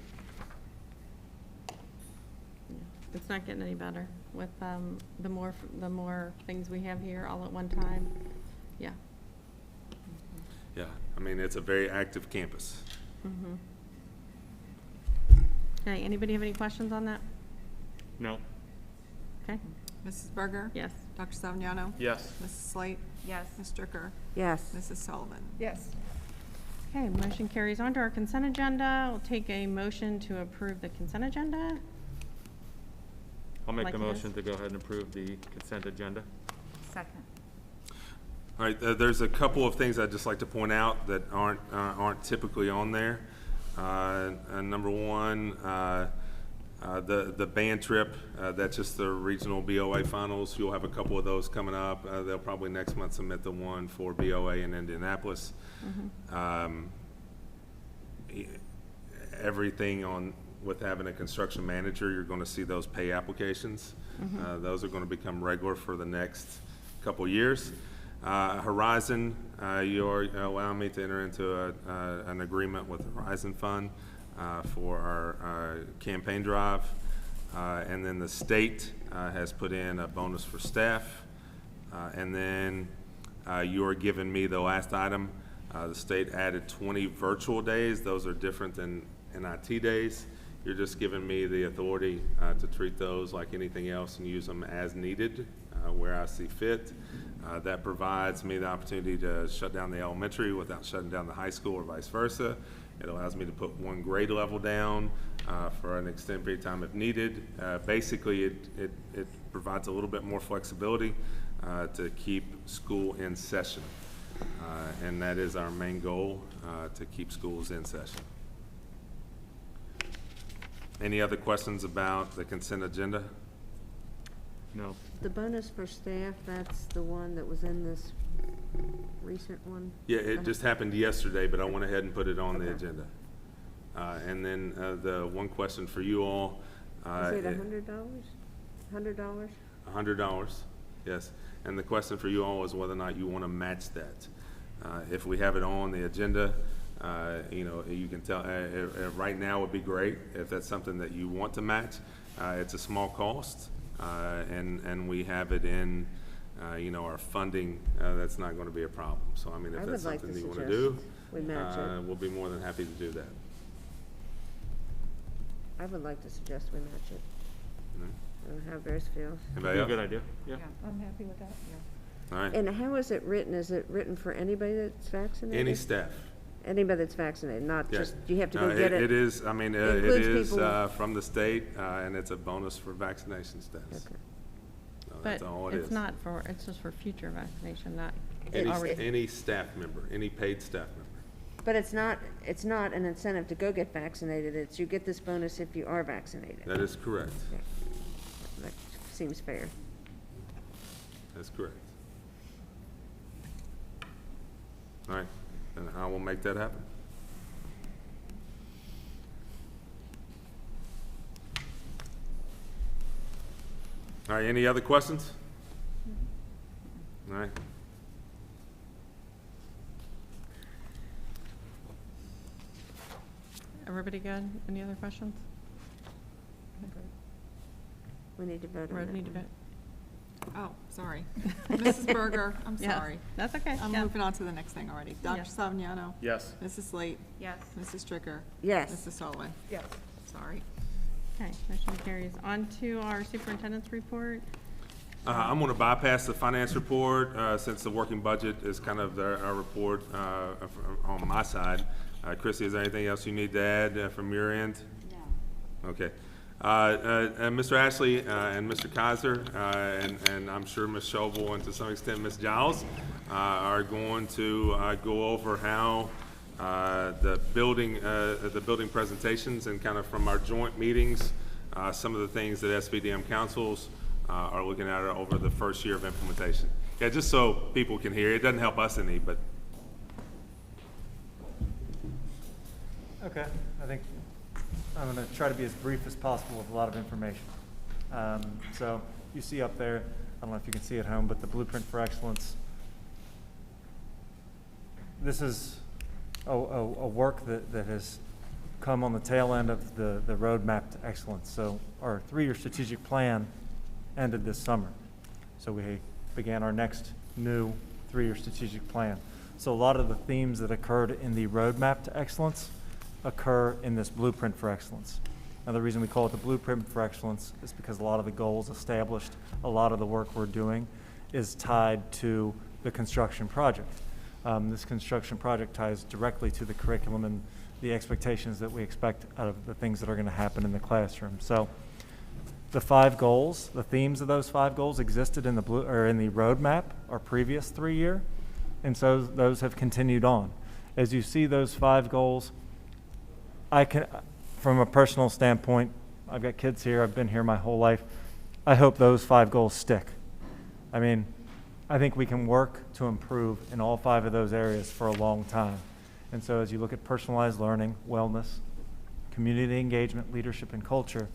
Speaker 3: It's not getting any better with the more things we have here all at one time. Yeah.
Speaker 5: Yeah, I mean, it's a very active campus.
Speaker 3: Okay, anybody have any questions on that?
Speaker 8: No.
Speaker 3: Okay,
Speaker 1: Mrs. Berger?
Speaker 3: yes.
Speaker 1: Dr. Savignano?
Speaker 8: Yes.
Speaker 1: Mrs. Slate?
Speaker 13: Yes.
Speaker 1: Ms. Stricker?
Speaker 2: Yes.
Speaker 1: Mrs. Sullivan?
Speaker 9: Yes.
Speaker 3: Okay, motion carries on to our consent agenda. We'll take a motion to approve the consent agenda.
Speaker 8: I'll make
Speaker 3: Like
Speaker 8: the
Speaker 3: it is.
Speaker 8: motion to go ahead and approve the consent agenda.
Speaker 13: Second.
Speaker 5: All right, there's a couple of things I'd just like to point out that aren't typically on there. Number one, the band trip, that's just the regional BOA finals. You'll have a couple of those coming up. They'll probably next month submit the one for BOA in Indianapolis. Everything on with having a construction manager, you're going to see those pay applications. Those are going to become regular for the next couple years. Horizon, you're allowing me to enter into an agreement with the Horizon Fund for our campaign drive. And then the state has put in a bonus for staff. And then you're giving me the last item. The state added 20 virtual days. Those are different than NIT days. You're just giving me the authority to treat those like anything else and use them as needed where I see fit. That provides me the opportunity to shut down the elementary without shutting down the high school or vice versa. It allows me to put one grade level down for an extended period of time if needed. Basically, it provides a little bit more flexibility to keep school in session. And that is our main goal, to keep schools in session. Any other questions about the consent agenda?
Speaker 8: No.
Speaker 2: The bonus for staff, that's the one that was in this recent one?
Speaker 5: Yeah, it just happened yesterday, but I went ahead and put it on the
Speaker 2: Okay.
Speaker 5: agenda. And then the one question for you all.
Speaker 2: Is it $100? $100?
Speaker 5: $100, yes. And the question for you all is whether or not you want to match that. If we have it on the agenda, you know, you can tell, right now would be great if that's something that you want to match. It's a small cost, and we have it in, you know, our funding. That's not going to be a problem. So, I mean, if
Speaker 2: I
Speaker 5: that's
Speaker 2: would like
Speaker 5: something
Speaker 2: to
Speaker 5: you want to
Speaker 2: suggest
Speaker 5: do,
Speaker 2: we match it.
Speaker 5: we'll be more than happy to do that.
Speaker 2: I would like to suggest we match it.
Speaker 5: All right.
Speaker 2: I don't know how Bears feels.
Speaker 5: Anybody
Speaker 8: A
Speaker 5: else?
Speaker 8: good idea. Yeah.
Speaker 9: I'm happy with that.
Speaker 5: All right.
Speaker 2: And how is it written? Is it written for anybody that's vaccinated?
Speaker 5: Any staff.
Speaker 2: Anybody that's vaccinated, not
Speaker 5: Yeah.
Speaker 2: just, you have to
Speaker 5: No,
Speaker 2: go get it?
Speaker 5: It is, I mean, it
Speaker 2: includes
Speaker 5: is
Speaker 2: people-
Speaker 5: from the state, and it's a bonus for vaccination status.
Speaker 2: Okay.
Speaker 5: So
Speaker 3: But
Speaker 5: that's all it is.
Speaker 3: it's not for, it's just for future vaccination, not
Speaker 5: Any,
Speaker 3: already.
Speaker 5: any staff member, any paid staff member.
Speaker 2: But it's not an incentive to go get vaccinated, it's you get this bonus if you are vaccinated.
Speaker 5: That is correct.
Speaker 2: Yeah. That seems fair.
Speaker 5: That's correct. All right, then I will make that happen. All right, any other questions? All right.
Speaker 3: Everybody good? Any other questions?
Speaker 2: We need to vote on
Speaker 3: Or
Speaker 2: that
Speaker 3: need to
Speaker 2: one.
Speaker 3: vote?
Speaker 1: Oh, sorry. Mrs. Berger, I'm
Speaker 3: Yeah,
Speaker 1: sorry.
Speaker 3: That's okay.
Speaker 1: I'm
Speaker 3: Yeah.
Speaker 1: moving on to the next thing already. Dr.
Speaker 3: Yeah.
Speaker 1: Savignano?
Speaker 8: Yes.
Speaker 1: Mrs. Slate?
Speaker 13: Yes.
Speaker 1: Mrs. Stricker?
Speaker 2: Yes.
Speaker 1: Mrs. Sullivan?
Speaker 9: Yes.
Speaker 1: Sorry.
Speaker 3: Okay, motion carries. On to our superintendent's report.
Speaker 5: I'm going to bypass the finance report since the working budget is kind of our report on my side. Chrissy, is there anything else you need to add from your end? No. Okay. Mr. Ashley and Mr. Kaiser, and I'm sure Ms. Schobel and to some extent Ms. Giles are going to go over how the building presentations and kind of from our joint meetings, some of the things that SBDM councils are looking at over the first year of implementation. Yeah, just so people can hear. It doesn't help us any, but.
Speaker 14: Okay, I think I'm going to try to be as brief as possible with a lot of information. So you see up there, I don't know if you can see at home, but the Blueprint for Excellence. This is a work that has come on the tail end of the roadmap to excellence. So our 3-year strategic plan ended this summer. So we began our next new 3-year strategic plan. So a lot of the themes that occurred in the roadmap to excellence occur in this Blueprint for Excellence. Now, the reason we call it the Blueprint for Excellence is because a lot of the goals established, a lot of the work we're doing is tied to the construction project. This construction project ties directly to the curriculum and the expectations that we expect out of the things that are going to happen in the classroom. So the 5 goals, the themes of those 5 goals existed in the roadmap, our previous 3-year, and so those have continued on. As you see those 5 goals, I can, from a personal standpoint, I've got kids here, I've been here my whole life. I hope those 5 goals stick. I mean, I think we can work to improve in all 5 of those areas for a long time. And so as you look at personalized learning, wellness, community engagement, leadership, and culture,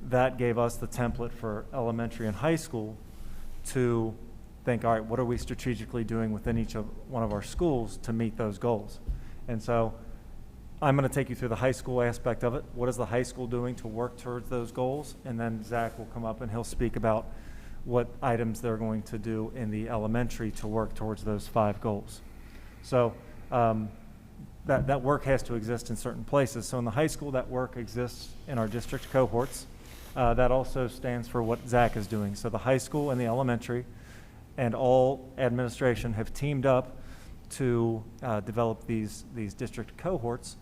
Speaker 14: that gave us the template for elementary and high school to think, all right, what are we strategically doing within each of one of our schools to meet those goals? And so I'm going to take you through the high school aspect of it. What is the high school doing to work towards those goals? And then Zach will come up and he'll speak about what items they're going to do in the elementary to work towards those 5 goals. So that work has to exist in certain places. So in the high school, that work exists in our district cohorts. That also stands for what Zach is doing. So the high school and the elementary and all administration have teamed up to develop these district cohorts,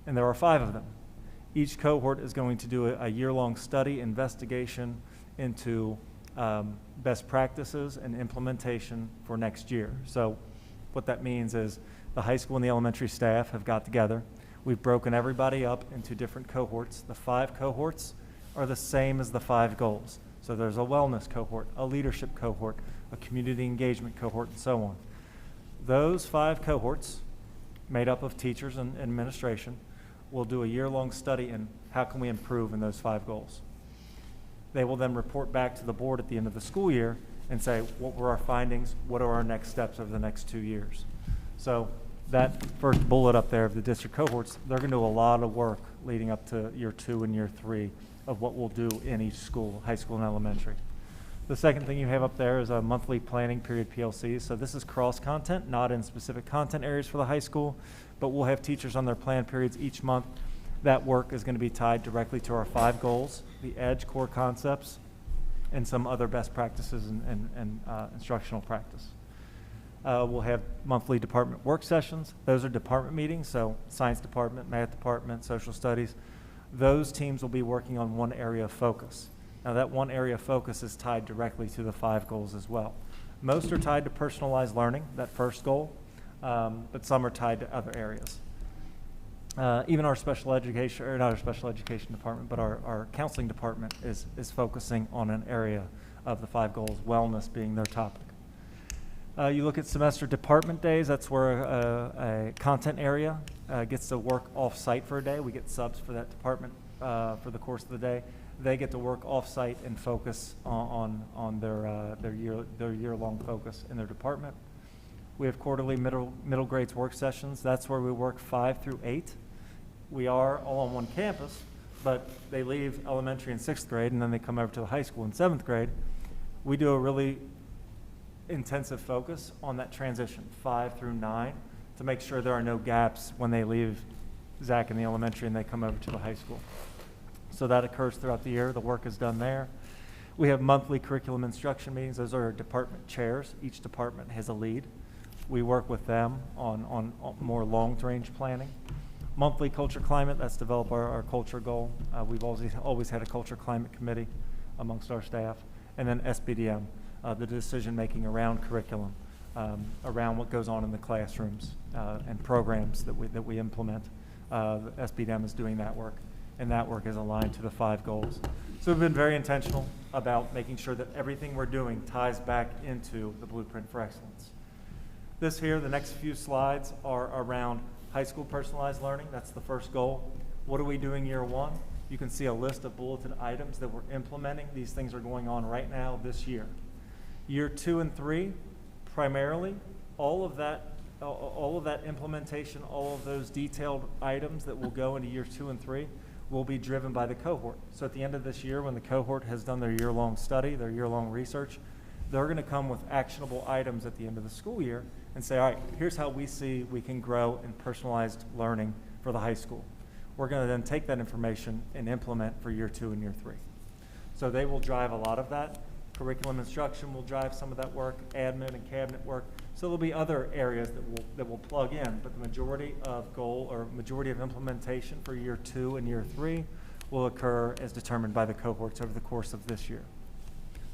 Speaker 14: and there are 5 of them. Each cohort is going to do a year-long study, investigation into best practices and implementation for next year. So what that means is the high school and the elementary staff have got together. We've broken everybody up into different cohorts. The 5 cohorts are the same as the 5 goals. So there's a wellness cohort, a leadership cohort, a community engagement cohort, and so on. Those 5 cohorts, made up of teachers and administration, will do a year-long study in how can we improve in those 5 goals. They will then report back to the board at the end of the school year and say, what were our findings? What are our next steps over the next 2 years? So that first bullet up there of the district cohorts, they're going to do a lot of work leading up to year 2 and year 3 of what we'll do in each school, high school and elementary. The second thing you have up there is a monthly planning period PLCs. So this is cross-content, not in specific content areas for the high school, but we'll have teachers on their plan periods each month. That work is going to be tied directly to our 5 goals, the EDGE core concepts, and some other best practices and instructional practice. We'll have monthly department work sessions. Those are department meetings, so science department, math department, social studies. Those teams will be working on one area of focus. Now that one area of focus is tied directly to the 5 goals as well. Most are tied to personalized learning, that first goal, but some are tied to other areas. Even our special education, or not our special education department, but our counseling department is focusing on an area of the 5 goals, wellness being their topic. You look at semester department days, that's where a content area gets to work off-site for a day. We get subs for that department for the course of the day. They get to work off-site and focus on their year-long focus in their department. We have quarterly middle grades work sessions. That's where we work 5 through 8. We are all on one campus, but they leave elementary in 6th grade, and then they come over to the high school in 7th grade. We do a really intensive focus on that transition, 5 through 9, to make sure there are no gaps when they leave Zach in the elementary and they come over to the high school. So that occurs throughout the year. The work is done there. We have monthly curriculum instruction meetings. Those are department chairs. Each department has a lead. We work with them on more long-range planning. Monthly culture climate, that's develop our culture goal. We've always had a culture climate committee amongst our staff. And then SBDM, the decision-making around curriculum, around what goes on in the classrooms and programs that we implement. SBDM is doing that work, and that work is aligned to the 5 goals. So we've been very intentional about making sure that everything we're doing ties back into the Blueprint for Excellence. This here, the next few slides are around high school personalized learning. That's the first goal. What are we doing year 1? You can see a list of bulleted items that we're implementing. These things are going on right now this year. Year 2 and 3, primarily, all of that implementation, all of those detailed items that will go into year 2 and 3 will be driven by the cohort. So at the end of this year, when the cohort has done their year-long study, their year-long research, they're going to come with actionable items at the end of the school year and say, all right, here's how we see we can grow in personalized learning for the high school. we're going to then take that information and implement for year 2 and year 3. So they will drive a lot of that. Curriculum instruction will drive some of that work, admin and cabinet work. So there'll be other areas that will plug in, but the majority of majority of implementation for year 2 and year 3 will occur as determined by the cohorts over the course of this year.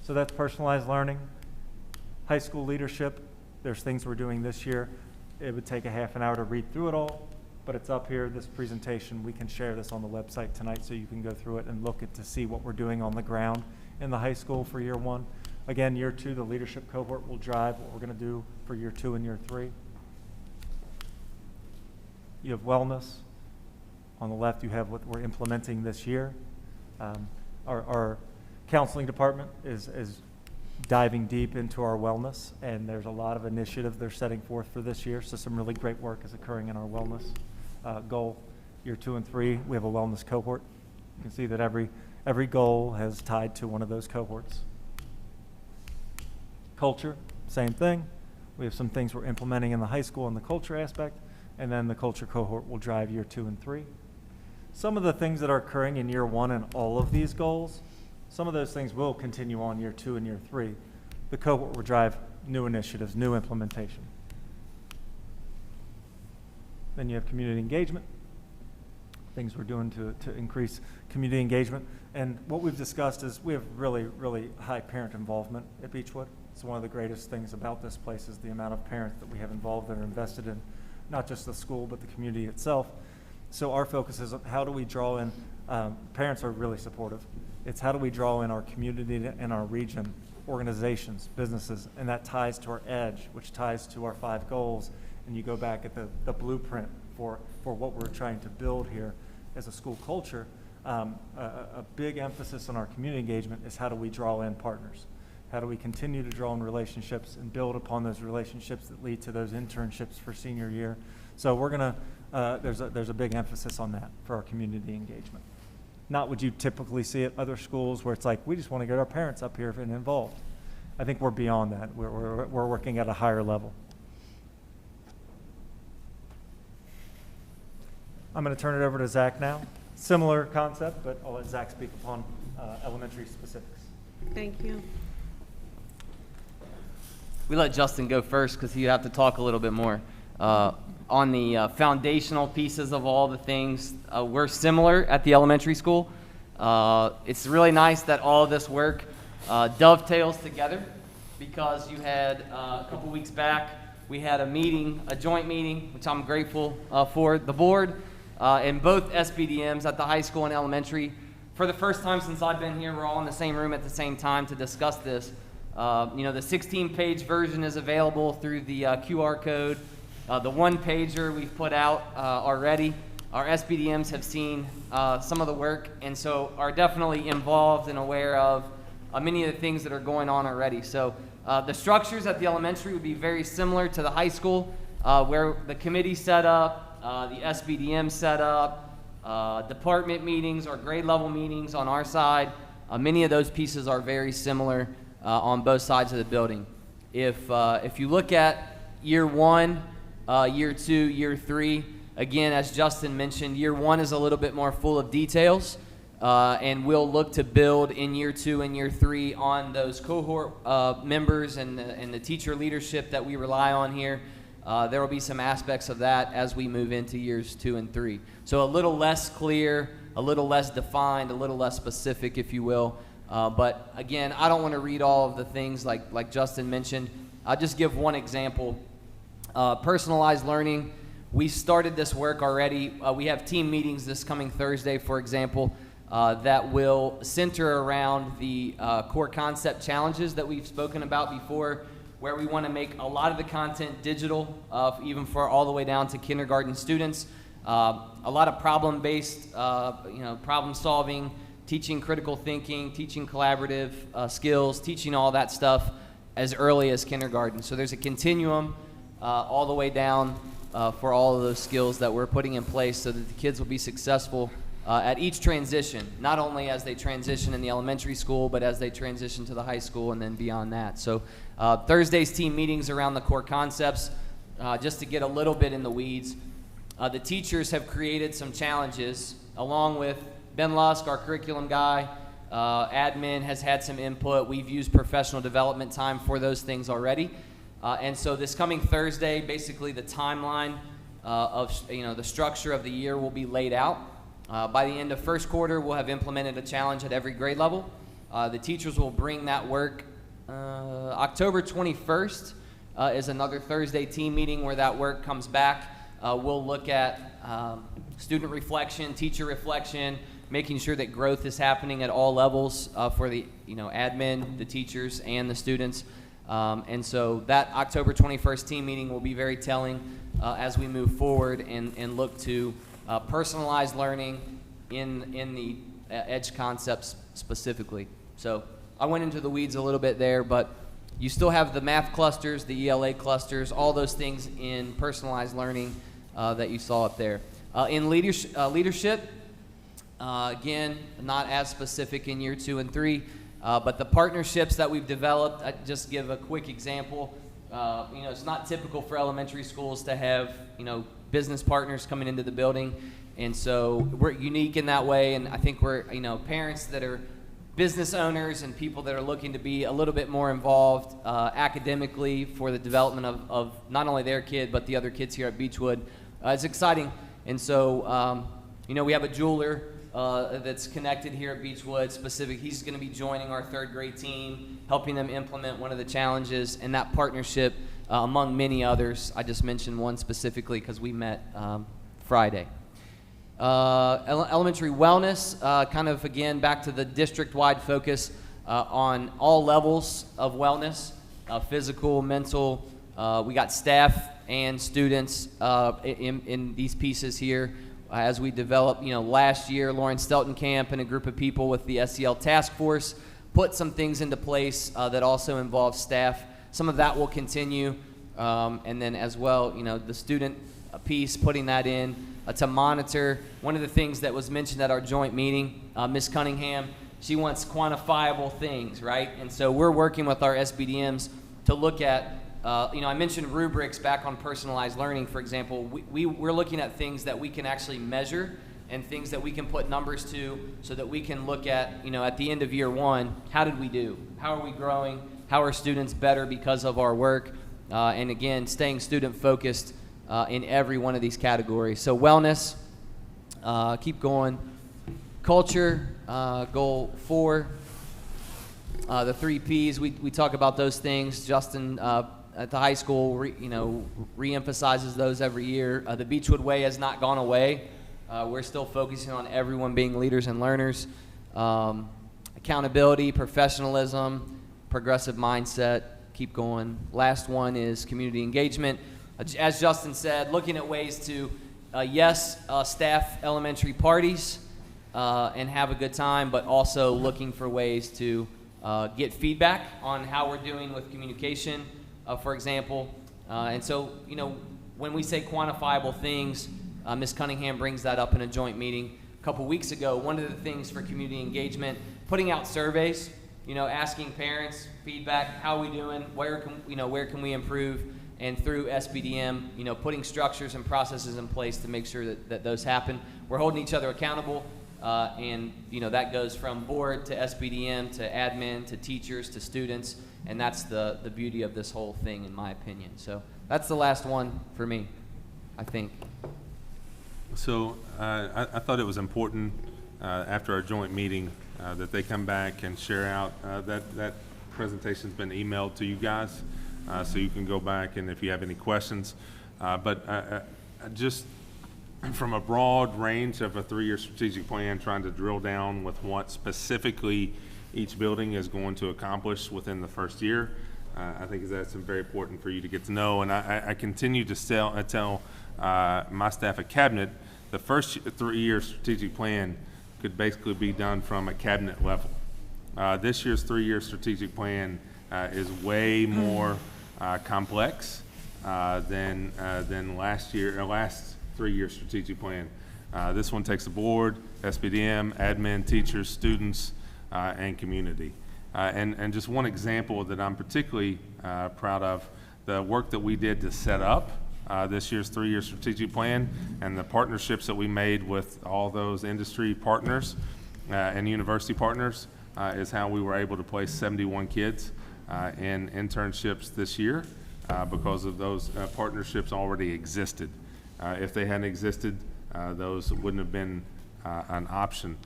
Speaker 14: So that's personalized learning. High school leadership, there's things we're doing this year. It would take a half an hour to read through it all, but it's up here, this presentation. We can share this on the website tonight so you can go through it and look at to see what we're doing on the ground in the high school for year 1. Again, year 2, the leadership cohort will drive what we're going to do for year 2 and year 3. You have wellness. On the left, you have what we're implementing this year. Our counseling department is diving deep into our wellness, and there's a lot of initiative they're setting forth for this year. So some really great work is occurring in our wellness goal. Year 2 and 3, we have a wellness cohort. You can see that every goal has tied to one of those cohorts. Culture, same thing. We have some things we're implementing in the high school in the culture aspect, and then the culture cohort will drive year 2 and 3. Some of the things that are occurring in year 1 in all of these goals, some of those things will continue on year 2 and year 3. The cohort will drive new initiatives, new implementation. Then you have community engagement, things we're doing to increase community engagement. And what we've discussed is we have really, really high parent involvement at Beechwood. It's one of the greatest things about this place is the amount of parents that we have involved that are invested in not just the school, but the community itself. So our focus is how do we draw in, parents are really supportive. It's how do we draw in our community and our region, organizations, businesses, and that ties to our EDGE, which ties to our 5 goals. And you go back at the blueprint for what we're trying to build here as a school culture. A big emphasis on our community engagement is how do we draw in partners? How do we continue to draw in relationships and build upon those relationships that lead to those internships for senior year? So we're gonna, there's a big emphasis on that for our community engagement. Not what you typically see at other schools where it's like, we just want to get our parents up here and involved. I think we're beyond that. We're working at a higher level. I'm going to turn it over to Zach now. Similar concept, but I'll let Zach speak upon elementary specifics.
Speaker 3: Thank you.
Speaker 15: We let Justin go first because you have to talk a little bit more. On the foundational pieces of all the things, we're similar at the elementary school. It's really nice that all of this work dovetails together because you had a couple weeks back, we had a joint meeting, which I'm grateful for, the board and both SBDMs at the high school and elementary. For the first time since I've been here, we're all in the same room at the same time to discuss this. The 16-page version is available through the QR code. The one-pager we've put out already. Our SBDMs have seen some of the work and so are definitely involved and aware of many of the things that are going on already. So the structures at the elementary would be very similar to the high school, where the committee set up, the SBDM set up, department meetings or grade level meetings on our side. Many of those pieces are very similar on both sides of the building. If you look at year 1, year 2, year 3, again, as Justin mentioned, year 1 is a little bit more full of details, and we'll look to build in year 2 and year 3 on those cohort members and the teacher leadership that we rely on here. There will be some aspects of that as we move into years 2 and 3. So a little less clear, a little less defined, a little less specific, if you will. But again, I don't want to read all of the things like Justin mentioned. I'll just give one example. Personalized learning. We started this work already. We have team meetings this coming Thursday, for example, that will center around the core concept challenges that we've spoken about before, where we want to make a lot of the content digital, even for all the way down to kindergarten students. A lot of problem-based, problem solving, teaching critical thinking, teaching collaborative skills, teaching all that stuff as early as kindergarten. So there's a continuum all the way down for all of those skills that we're putting in place so that the kids will be successful at each transition, not only as they transition in the elementary school, but as they transition to the high school and then beyond that. So Thursday's team meetings around the core concepts, just to get a little bit in the weeds. The teachers have created some challenges, along with Ben Lusk, our curriculum guy. Admin has had some input. We've used professional development time for those things already. And so this coming Thursday, basically the timeline of the structure of the year will be laid out. By the end of first quarter, we'll have implemented a challenge at every grade level. The teachers will bring that work. October 21st is another Thursday team meeting where that work comes back. We'll look at student reflection, teacher reflection, making sure that growth is happening at all levels for the admin, the teachers, and the students. And so that October 21st team meeting will be very telling as we move forward and look to personalized learning in the EDGE concepts specifically. So I went into the weeds a little bit there, but you still have the math clusters, the ELA clusters, all those things in personalized learning that you saw up there. In leadership, again, not as specific in year 2 and 3, but the partnerships that we've developed, I just give a quick example. It's not typical for elementary schools to have, business partners coming into the building. And so we're unique in that way. And I think we're, parents that are business owners and people that are looking to be a little bit more involved academically for the development of not only their kid, but the other kids here at Beechwood. It's exciting. And so, we have a jeweler that's connected here at Beechwood specific. He's going to be joining our 3rd grade team, helping them implement one of the challenges, and that partnership among many others. I just mentioned one specifically because we met Friday. Elementary wellness, kind of again back to the district-wide focus on all levels of wellness, physical, mental. We got staff and students in these pieces here. As we developed, last year, Lauren Steltenkamp and a group of people with the SEL task force put some things into place that also involve staff. Some of that will continue, and then as well, the student piece, putting that in to monitor. One of the things that was mentioned at our joint meeting, Ms. Cunningham, she wants quantifiable things, right? And so we're working with our SBDMs to look at I mentioned rubrics back on personalized learning, for example. We're looking at things that we can actually measure and things that we can put numbers to so that we can look at, at the end of year 1, how did we do? How are we growing? How are students better because of our work? And again, staying student focused in every one of these categories. So wellness, keep going. Culture, goal 4. The 3 Ps, we talk about those things. Justin at the high school, re-emphasizes those every year. The Beechwood Way has not gone away. We're still focusing on everyone being leaders and learners. Accountability, professionalism, progressive mindset, keep going. Last one is community engagement. As Justin said, looking at ways to, staff elementary parties and have a good time, but also looking for ways to get feedback on how we're doing with communication, for example. And so, when we say quantifiable things, Ms. Cunningham brings that up in a joint meeting a couple weeks ago. One of the things for community engagement, putting out surveys, asking parents feedback, how are we doing, where can we improve, and through SBDM, putting structures and processes in place to make sure that those happen. We're holding each other accountable. And that goes from board to SBDM to admin to teachers to students, and that's the beauty of this whole thing, in my opinion. So that's the last one for me, I think.
Speaker 5: So I thought it was important after our joint meeting that they come back and share out. That presentation's been emailed to you guys, so you can go back and if you have any questions. But just from a broad range of a 3-year strategic plan, trying to drill down with what specifically each building is going to accomplish within the first year. I think that's very important for you to get to know. And I continue to tell my staff at Cabinet, the first 3-year strategic plan could basically be done from a cabinet level. This year's 3-year strategic plan is way more complex than last 3-year strategic plan. This one takes the board, SBDM, admin, teachers, students, and community. And just one example that I'm particularly proud of, the work that we did to set up this year's 3-year strategic plan, and the partnerships that we made with all those industry partners and university partners is how we were able to place 71 kids in internships this year because of those partnerships already existed. If they hadn't existed, those wouldn't have been an option.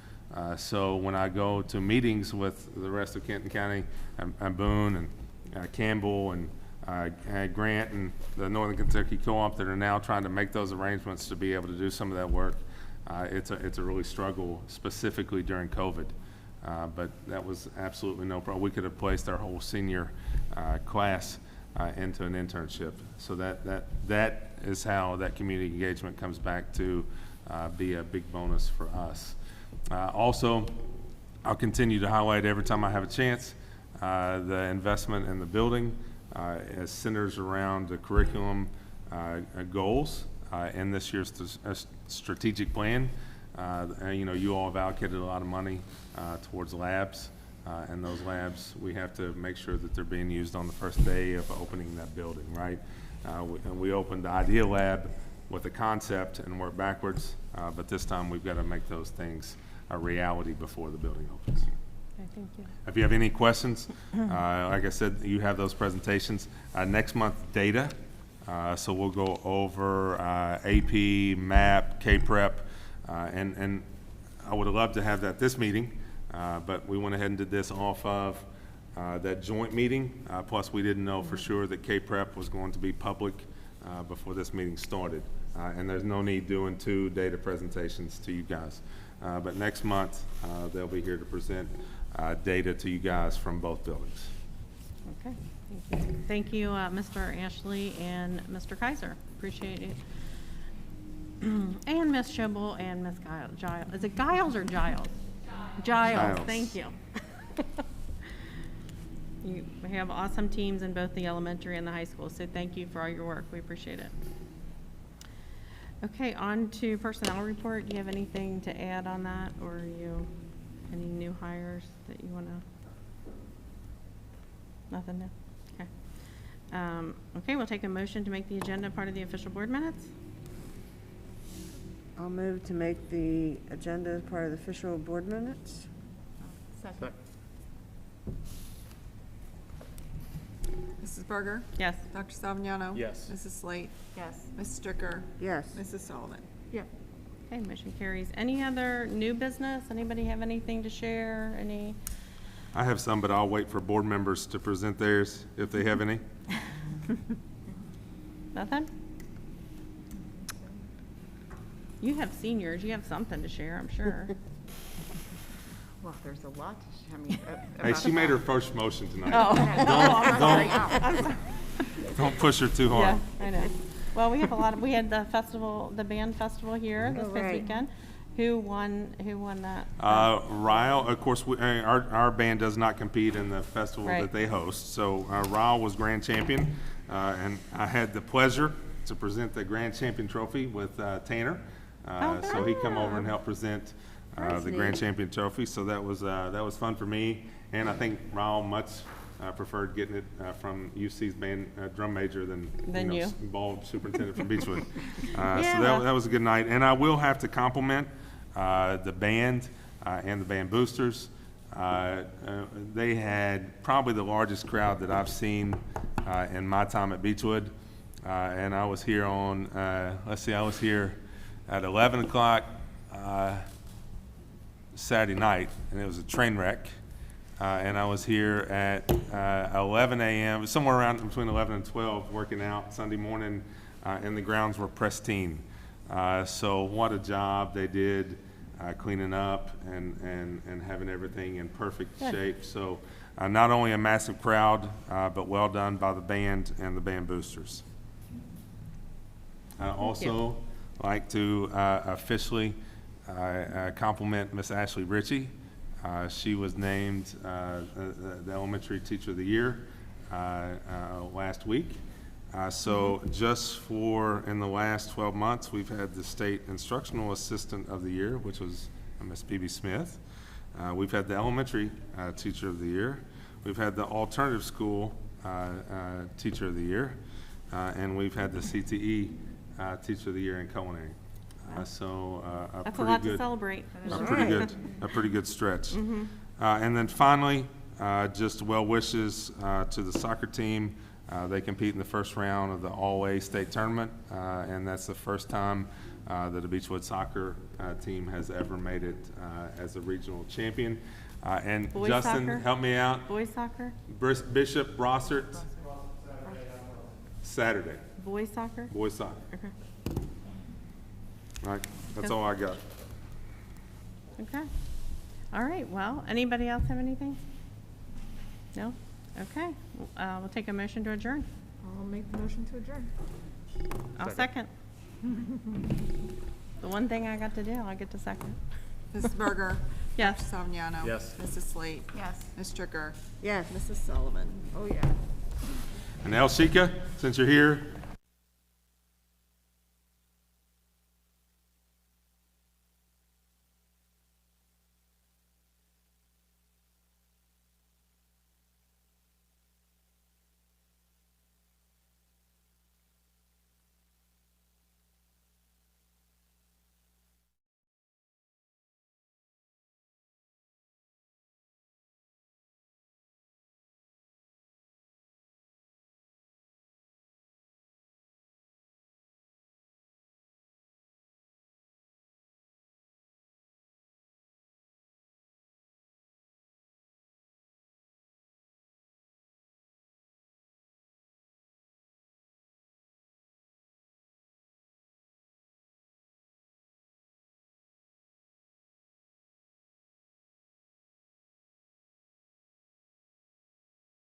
Speaker 5: So when I go to meetings with the rest of Kenton County and Boone and Campbell and Grant and the Northern Kentucky Co-op that are now trying to make those arrangements to be able to do some of that work, it's a really struggle, specifically during COVID. But that was absolutely no problem. We could have placed our whole senior class into an internship. So that is how that community engagement comes back to be a big bonus for us. Also, I'll continue to highlight every time I have a chance the investment in the building as centers around the curriculum goals in this year's strategic plan. You all have allocated a lot of money towards labs, and those labs, we have to make sure that they're being used on the first day of opening that building, right? We opened the Idea Lab with a concept and work backwards, but this time we've got to make those things a reality before the building opens.
Speaker 3: Okay, thank you.
Speaker 5: If you have any questions, like I said, you have those presentations. Next month, data. So we'll go over AP, MAP, K-Prep, and I would have loved to have that this meeting, but we went ahead and did this off of that joint meeting. Plus, we didn't know for sure that K-Prep was going to be public before this meeting started. And there's no need doing 2 data presentations to you guys. But next month, they'll be here to present data to you guys from both buildings.
Speaker 3: Okay, thank you. Thank you, Mr. Ashley and Mr. Kaiser. Appreciate it. And Ms. Schobel and Ms. Giles. Is it Giles or Giles? Giles, thank you. You have awesome teams in both the elementary and the high school, so thank you for all your work. We appreciate it. Okay, on to personnel report. Do you have anything to add on that, or any new hires that you want to? Nothing new? Okay. Okay, we'll take a motion to make the agenda part of the official board minutes.
Speaker 2: I'll move to make the agenda as part of the official board minutes.
Speaker 13: Second.
Speaker 1: Mrs. Berger?
Speaker 3: Yes.
Speaker 1: Dr. Salvignano?
Speaker 8: Yes.
Speaker 1: Mrs. Slate?
Speaker 13: Yes.
Speaker 1: Ms. Stricker?
Speaker 2: Yes.
Speaker 1: Mrs. Sullivan?
Speaker 13: Yeah.
Speaker 3: Okay, motion carries. Any other new business? Anybody have anything to share? Any?
Speaker 5: I have some, but I'll wait for board members to present theirs if they have any.
Speaker 3: Nothing? You have seniors. You have something to share, I'm sure.
Speaker 13: Well, there's a lot to share. I mean,
Speaker 5: Hey, she made her first motion tonight.
Speaker 3: Oh.
Speaker 5: Don't push her too hard.
Speaker 3: Yeah, I know. Well, we have we had the festival, the band festival here this past weekend. Who won that?
Speaker 5: Ryle, of course, our band does not compete in the festival
Speaker 3: Right.
Speaker 5: that they host. So Ryle was grand champion, and I had the pleasure to present the grand champion trophy with Tanner. So he come over and helped present the grand champion trophy. So that was fun for me, and I think Ryle much preferred getting it from UC's band drum major than
Speaker 3: you.
Speaker 5: bald superintendent from Beechwood. So that was a good night, and I will have to compliment the band and the band boosters. They had probably the largest crowd that I've seen in my time at Beechwood, and I was here on I was here at 11 o'clock Saturday night, and it was a train wreck. And I was here at 11 a.m., somewhere around between 11 and 12, working out Sunday morning, and the grounds were pristine. So what a job they did cleaning up and having everything in perfect shape. So not only a massive crowd, but well done by the band and the band boosters. I also like to officially compliment Miss Ashley Ritchie. She was named the Elementary Teacher of the Year last week. So just in the last 12 months, we've had the State Instructional Assistant of the Year, which was Miss B.B. Smith. We've had the Elementary Teacher of the Year. We've had the Alternative School Teacher of the Year. and we've had the CTE Teacher of the Year in culinary. So a
Speaker 3: That's a
Speaker 5: pretty
Speaker 3: lot to
Speaker 5: good,
Speaker 3: celebrate.
Speaker 5: a pretty good stretch. And then finally, just well wishes to the soccer team. They compete in the first round of the All-A State Tournament, and that's the first time that a Beechwood soccer team has ever made it as a regional champion. And
Speaker 3: Boys
Speaker 5: Justin,
Speaker 3: soccer?
Speaker 5: help me out.
Speaker 3: Boys soccer?
Speaker 5: Bishop Brossart. Saturday.
Speaker 3: Boys soccer?
Speaker 5: Boys soccer.
Speaker 3: Okay.
Speaker 5: All right, that's all I got.
Speaker 3: Okay. All right, well, anybody else have anything? No? Okay, we'll take a motion to adjourn.
Speaker 9: I'll make the motion to adjourn.
Speaker 3: I'll second. The one thing I got to do, I get to second.
Speaker 1: Mrs. Berger?
Speaker 3: Yes.
Speaker 1: Dr. Salviano?
Speaker 8: Yes.
Speaker 1: Mrs. Slate?
Speaker 13: Yes.
Speaker 1: Ms. Stricker?
Speaker 2: Yes.
Speaker 1: Mrs. Sullivan?
Speaker 9: Oh, yeah.
Speaker 5: And El Chica, since you're here,